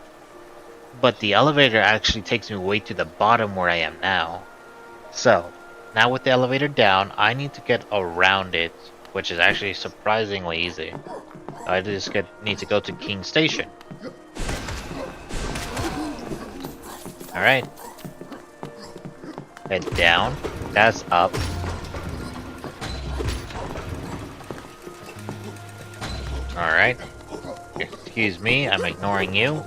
but the elevator actually takes me way to the bottom where I am now. So now with the elevator down, I need to get around it, which is actually surprisingly easy. I just need to go to King Station. Alright. Head down. That's up. Alright. Excuse me, I'm ignoring you.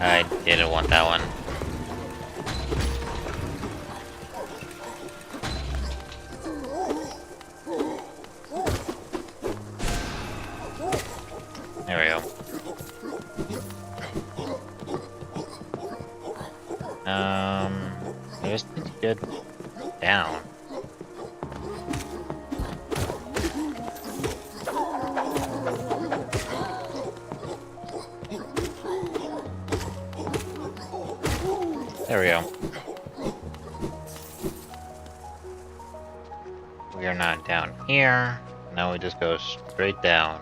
I didn't want that one. There we go. I just need to get down. There we go. We are not down here. Now we just go straight down.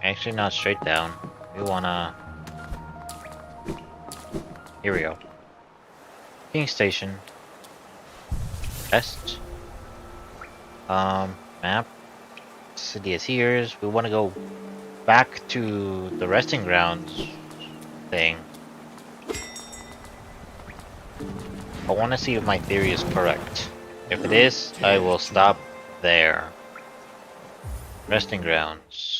Actually, not straight down. We wanna... Here we go. King Station. West. Map. City is here. We wanna go back to the resting grounds thing. I wanna see if my theory is correct. If it is, I will stop there. Resting grounds.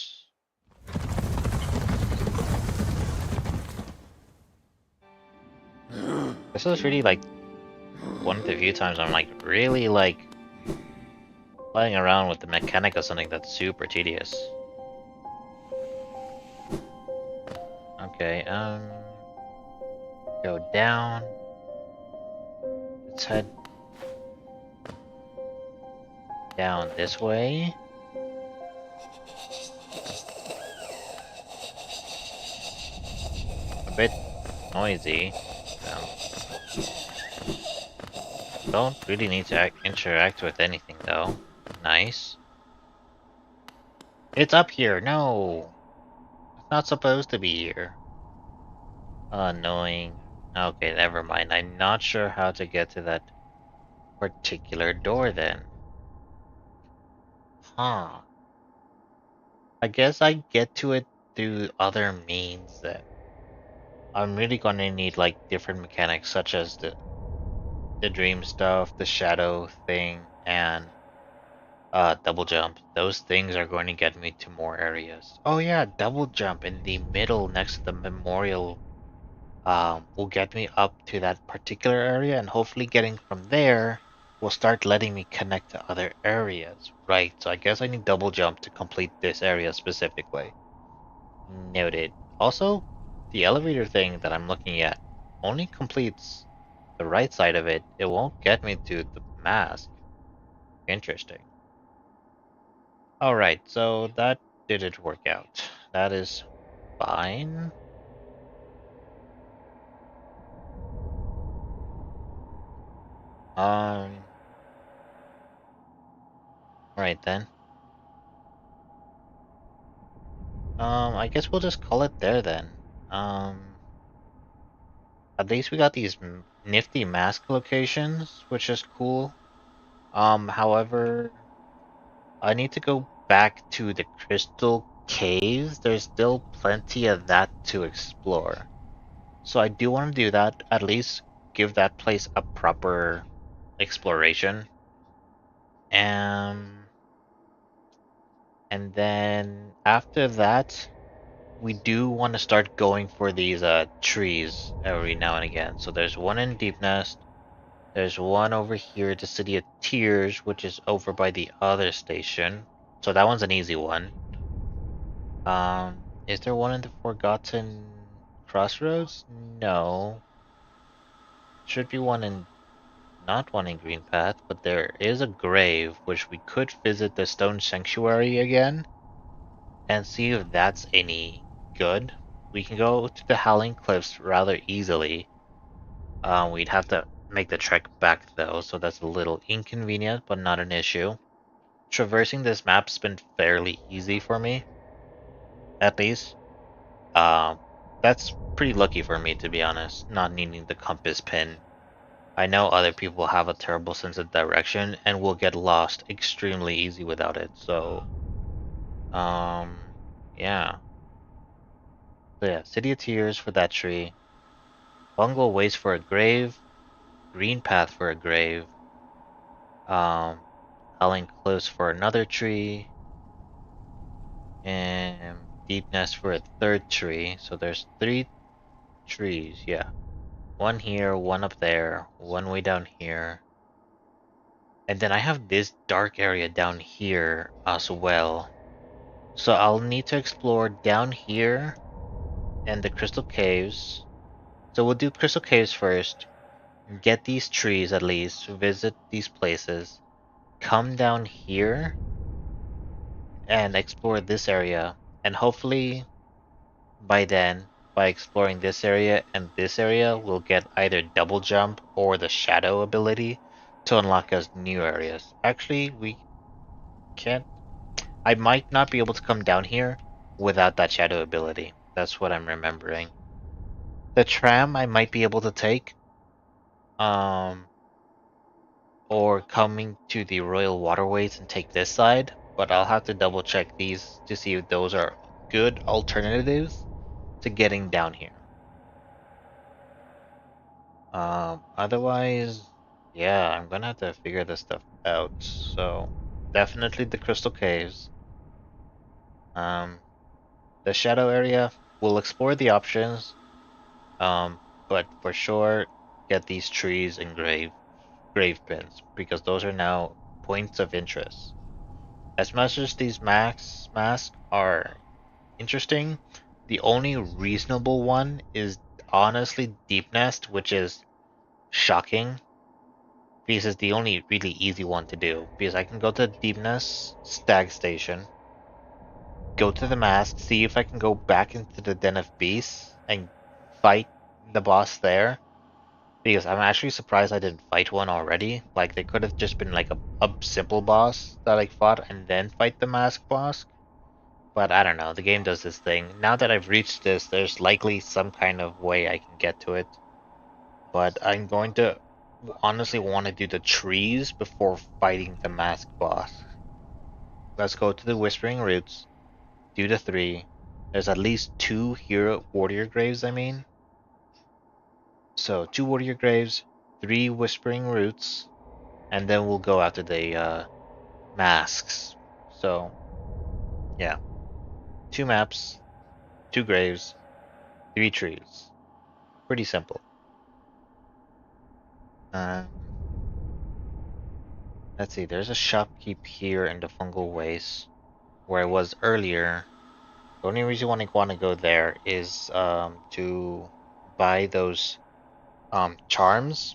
This is really like one of the few times I'm like really like playing around with the mechanic of something that's super tedious. Okay, go down. Let's head down this way. A bit noisy. Don't really need to interact with anything though. Nice. It's up here. No, it's not supposed to be here. Annoying. Okay, never mind. I'm not sure how to get to that particular door then. Huh. I guess I get to it through other means then. I'm really gonna need like different mechanics such as the dream stuff, the shadow thing, and double jump. Those things are going to get me to more areas. Oh yeah, double jump in the middle next to the memorial will get me up to that particular area, and hopefully getting from there will start letting me connect to other areas. Right, so I guess I need double jump to complete this area specifically. Noted. Also, the elevator thing that I'm looking at only completes the right side of it. It won't get me to the mask. Interesting. Alright, so that didn't work out. That is fine. Alright then. I guess we'll just call it there then. At least we got these nifty mask locations, which is cool. However, I need to go back to the Crystal Caves. There's still plenty of that to explore. So I do want to do that, at least give that place a proper exploration. And then after that, we do want to start going for these trees every now and again. So there's one in Deep Nest. There's one over here at the City of Tears, which is over by the other station. So that one's an easy one. Is there one in the Forgotten Crossroads? No. Should be one in... Not one in Green Path, but there is a grave, which we could visit the Stone Sanctuary again and see if that's any good. We can go to the Howling Cliffs rather easily. We'd have to make the trek back though, so that's a little inconvenient, but not an issue. Traversing this map's been fairly easy for me, at least. That's pretty lucky for me, to be honest, not needing the compass pin. I know other people have a terrible sense of direction and will get lost extremely easy without it, so... yeah. So yeah, City of Tears for that tree. Bungle Waste for a grave. Green Path for a grave. Howling Cliffs for another tree. And Deep Nest for a third tree. So there's 3 trees, yeah. One here, one up there, one way down here. And then I have this dark area down here as well. So I'll need to explore down here and the Crystal Caves. So we'll do Crystal Caves first. Get these trees at least, visit these places. Come down here and explore this area. And hopefully by then, by exploring this area and this area, we'll get either double jump or the shadow ability to unlock us new areas. Actually, we can't... I might not be able to come down here without that shadow ability. That's what I'm remembering. The tram I might be able to take. Or coming to the Royal Waterways and take this side. But I'll have to double check these to see if those are good alternatives to getting down here. Otherwise, yeah, I'm gonna have to figure this stuff out. So, definitely the Crystal Caves. The Shadow area, we'll explore the options. But for sure, get these trees and grave pins, because those are now points of interest. As much as these masks are interesting, the only reasonable one is honestly Deep Nest, which is shocking. Because it's the only really easy one to do. Because I can go to Deep Nest Stag Station, go to the mask, see if I can go back into the Den of Beasts and fight the boss there. Because I'm actually surprised I didn't fight one already. Like, they could have just been like a simple boss that I fought and then fight the mask boss. But I don't know, the game does this thing. Now that I've reached this, there's likely some kind of way I can get to it. But I'm going to honestly want to do the trees before fighting the mask boss. Let's go to the Whispering Roots. Do the 3. There's at least 2 hero warrior graves, I mean. So 2 warrior graves, 3 Whispering Roots, and then we'll go after the masks. So yeah, 2 maps, 2 graves, 3 trees. Pretty simple. Let's see, there's a shopkeep here in the Fungal Waste where I was earlier. The only reason why I want to go there is to buy those charms.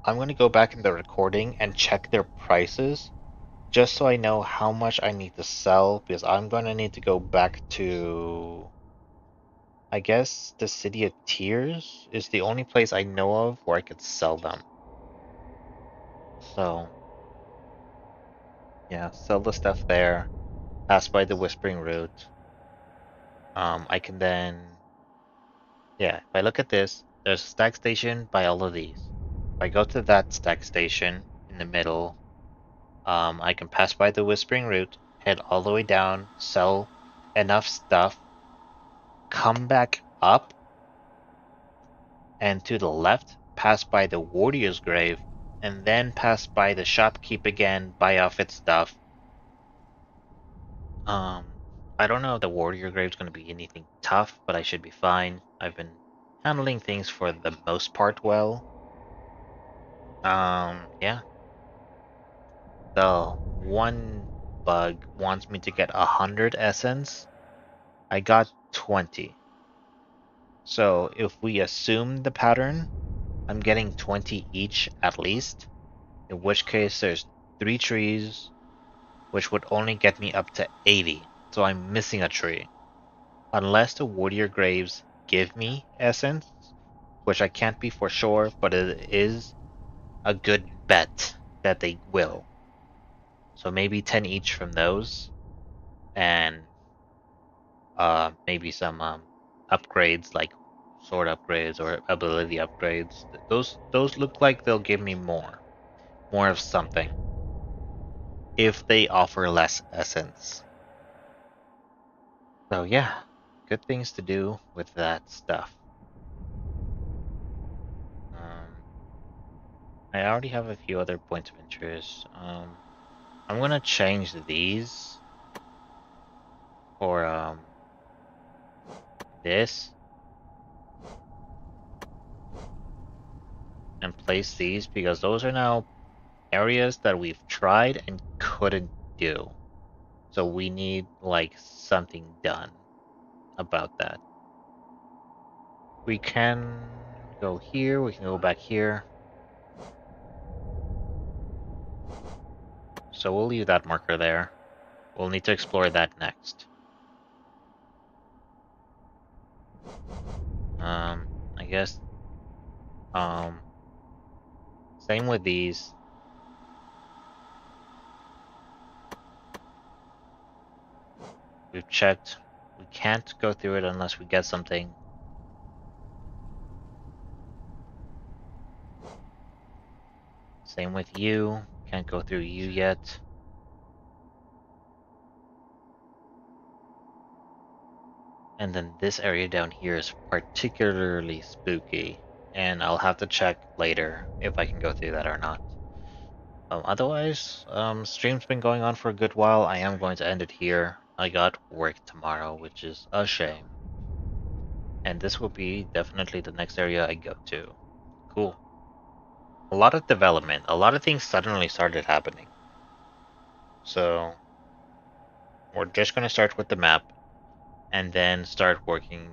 I'm going to go back in the recording and check their prices just so I know how much I need to sell, because I'm gonna need to go back to, I guess, the City of Tears is the only place I know of where I could sell them. So, yeah, sell the stuff there, pass by the Whispering Root. I can then, yeah, if I look at this, there's a stack station by all of these. If I go to that stack station in the middle, I can pass by the Whispering Root, head all the way down, sell enough stuff, come back up, and to the left, pass by the Warrior's Grave, and then pass by the shopkeep again, buy off its stuff. I don't know if the Warrior Grave is going to be anything tough, but I should be fine. I've been handling things for the most part well. Yeah. The one bug wants me to get 100 essence. I got 20. So if we assume the pattern, I'm getting 20 each at least. In which case there's 3 trees, which would only get me up to 80. So I'm missing a tree. Unless the Warrior Graves give me essence, which I can't be for sure, but it is a good bet that they will. So maybe 10 each from those, and maybe some upgrades like sword upgrades or ability upgrades. Those look like they'll give me more of something if they offer less essence. So yeah, good things to do with that stuff. I already have a few other points of interest. I'm gonna change these for this and place these because those are now areas that we've tried and couldn't do. So we need like something done about that. We can go here, we can go back here. So we'll leave that marker there. We'll need to explore that next. I guess same with these. We've checked. We can't go through it unless we get something. Same with you. Can't go through you yet. And then this area down here is particularly spooky. And I'll have to check later if I can go through that or not. Otherwise, stream's been going on for a good while. I am going to end it here. I got work tomorrow, which is a shame. And this will be definitely the next area I go to. Cool. A lot of development. A lot of things suddenly started happening. So, we're just going to start with the map. And then start working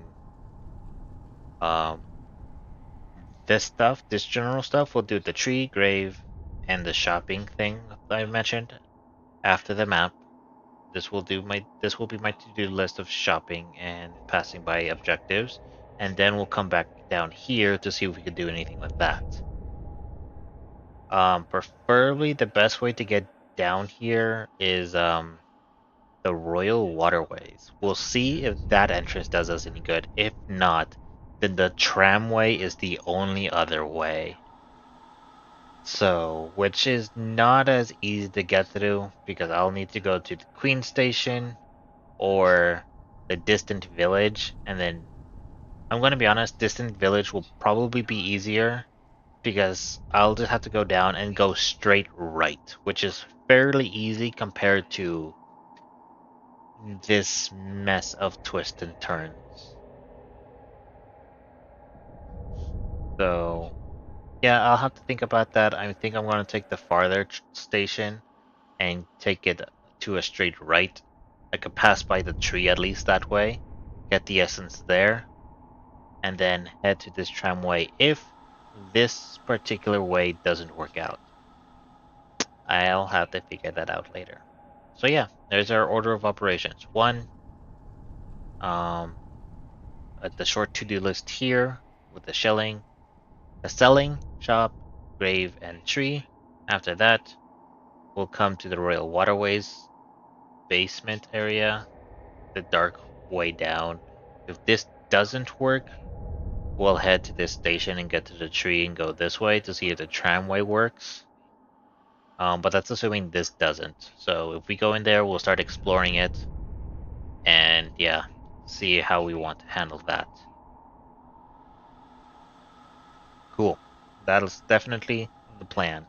this stuff, this general stuff. We'll do the tree, grave, and the shopping thing I mentioned after the map. This will be my to-do list of shopping and passing by objectives, and then we'll come back down here to see if we can do anything with that. Preferably the best way to get down here is the Royal Waterways. We'll see if that entrance does us any good. If not, then the tramway is the only other way. So, which is not as easy to get through because I'll need to go to the Queen Station or the Distant Village, and then I'm going to be honest, Distant Village will probably be easier because I'll just have to go down and go straight right, which is fairly easy compared to this mess of twists and turns. So, yeah, I'll have to think about that. I think I'm going to take the farther station and take it to a straight right. I could pass by the tree at least that way, get the essence there, and then head to this tramway if this particular way doesn't work out. I'll have to figure that out later. So yeah, there's our order of operations. One, at the short to-do list here with the selling, shop, grave, and tree. After that, we'll come to the Royal Waterways basement area, the dark way down. If this doesn't work, we'll head to this station and get to the tree and go this way to see if the tramway works. But that's assuming this doesn't. So if we go in there, we'll start exploring it. And yeah, see how we want to handle that. Cool. That's definitely the plan.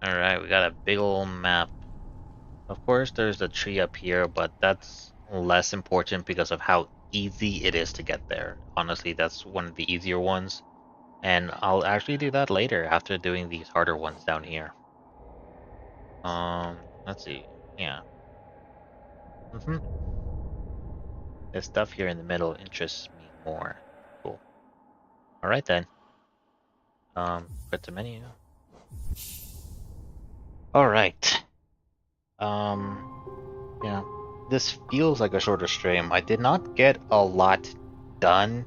Alright, we got a big old map. Of course, there's a tree up here, but that's less important because of how easy it is to get there. Honestly, that's one of the easier ones. And I'll actually do that later after doing these harder ones down here. Let's see. Yeah. This stuff here in the middle interests me more. Cool. Alright then. Quit the menu. Alright. Yeah. This feels like a shorter stream. I did not get a lot done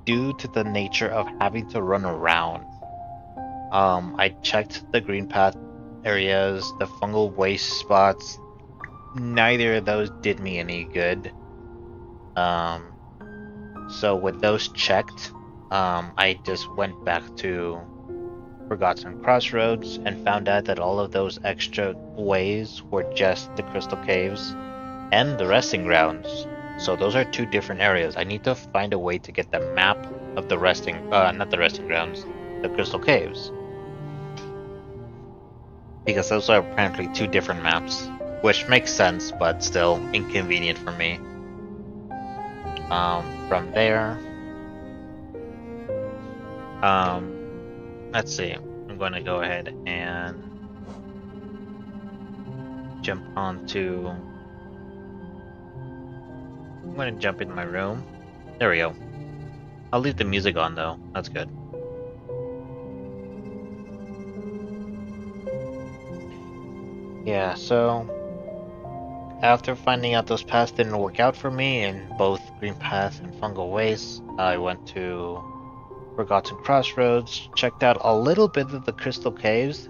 due to the nature of having to run around. I checked the green path areas, the fungal waste spots. Neither of those did me any good. So with those checked, I just went back to Forgotten Crossroads and found out that all of those extra ways were just the Crystal Caves and the resting grounds. So those are two different areas. I need to find a way to get the map of the not the resting grounds, the Crystal Caves. Because those are apparently two different maps, which makes sense, but still inconvenient for me. From there, let's see. I'm going to go ahead and jump onto. I'm going to jump in my room. There we go. I'll leave the music on though. That's good. Yeah, so after finding out those paths didn't work out for me in both Green Path and Fungal Waste, I went to Forgotten Crossroads, checked out a little bit of the Crystal Caves.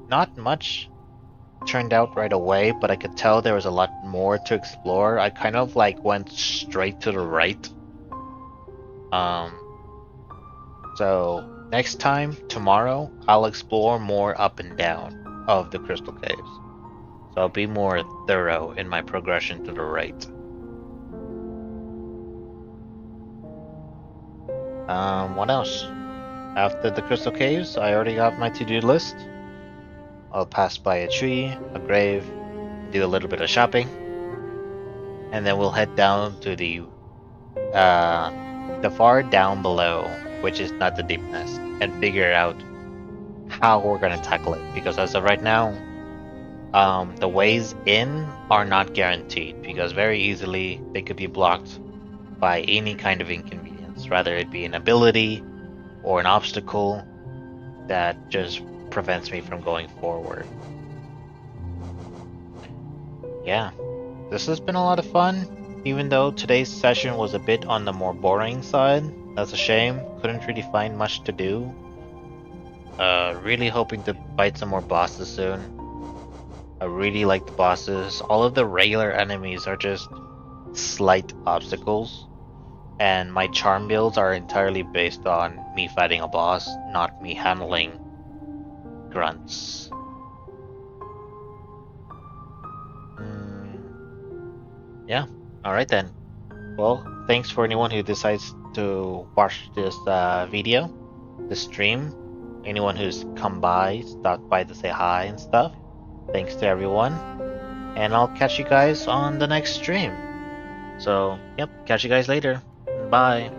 Not much turned out right away, but I could tell there was a lot more to explore. I kind of like went straight to the right. So next time, tomorrow, I'll explore more up and down of the Crystal Caves. So I'll be more thorough in my progression to the right. What else? After the Crystal Caves, I already got my to-do list. I'll pass by a tree, a grave, do a little bit of shopping, and then we'll head down to the far down below, which is not the deep nest, and figure out how we're gonna tackle it. Because as of right now, the ways in are not guaranteed, because very easily they could be blocked by any kind of inconvenience, rather it be an ability or an obstacle that just prevents me from going forward. Yeah, this has been a lot of fun, even though today's session was a bit on the more boring side. That's a shame, couldn't really find much to do. Really hoping to fight some more bosses soon. I really like the bosses. All of the regular enemies are just slight obstacles, and my charm builds are entirely based on me fighting a boss, not me handling grunts. Yeah, alright then. Well, thanks for anyone who decides to watch this video, this stream. Anyone who's come by, stopped by to say hi and stuff. Thanks to everyone. And I'll catch you guys on the next stream. So, yep, catch you guys later. Bye.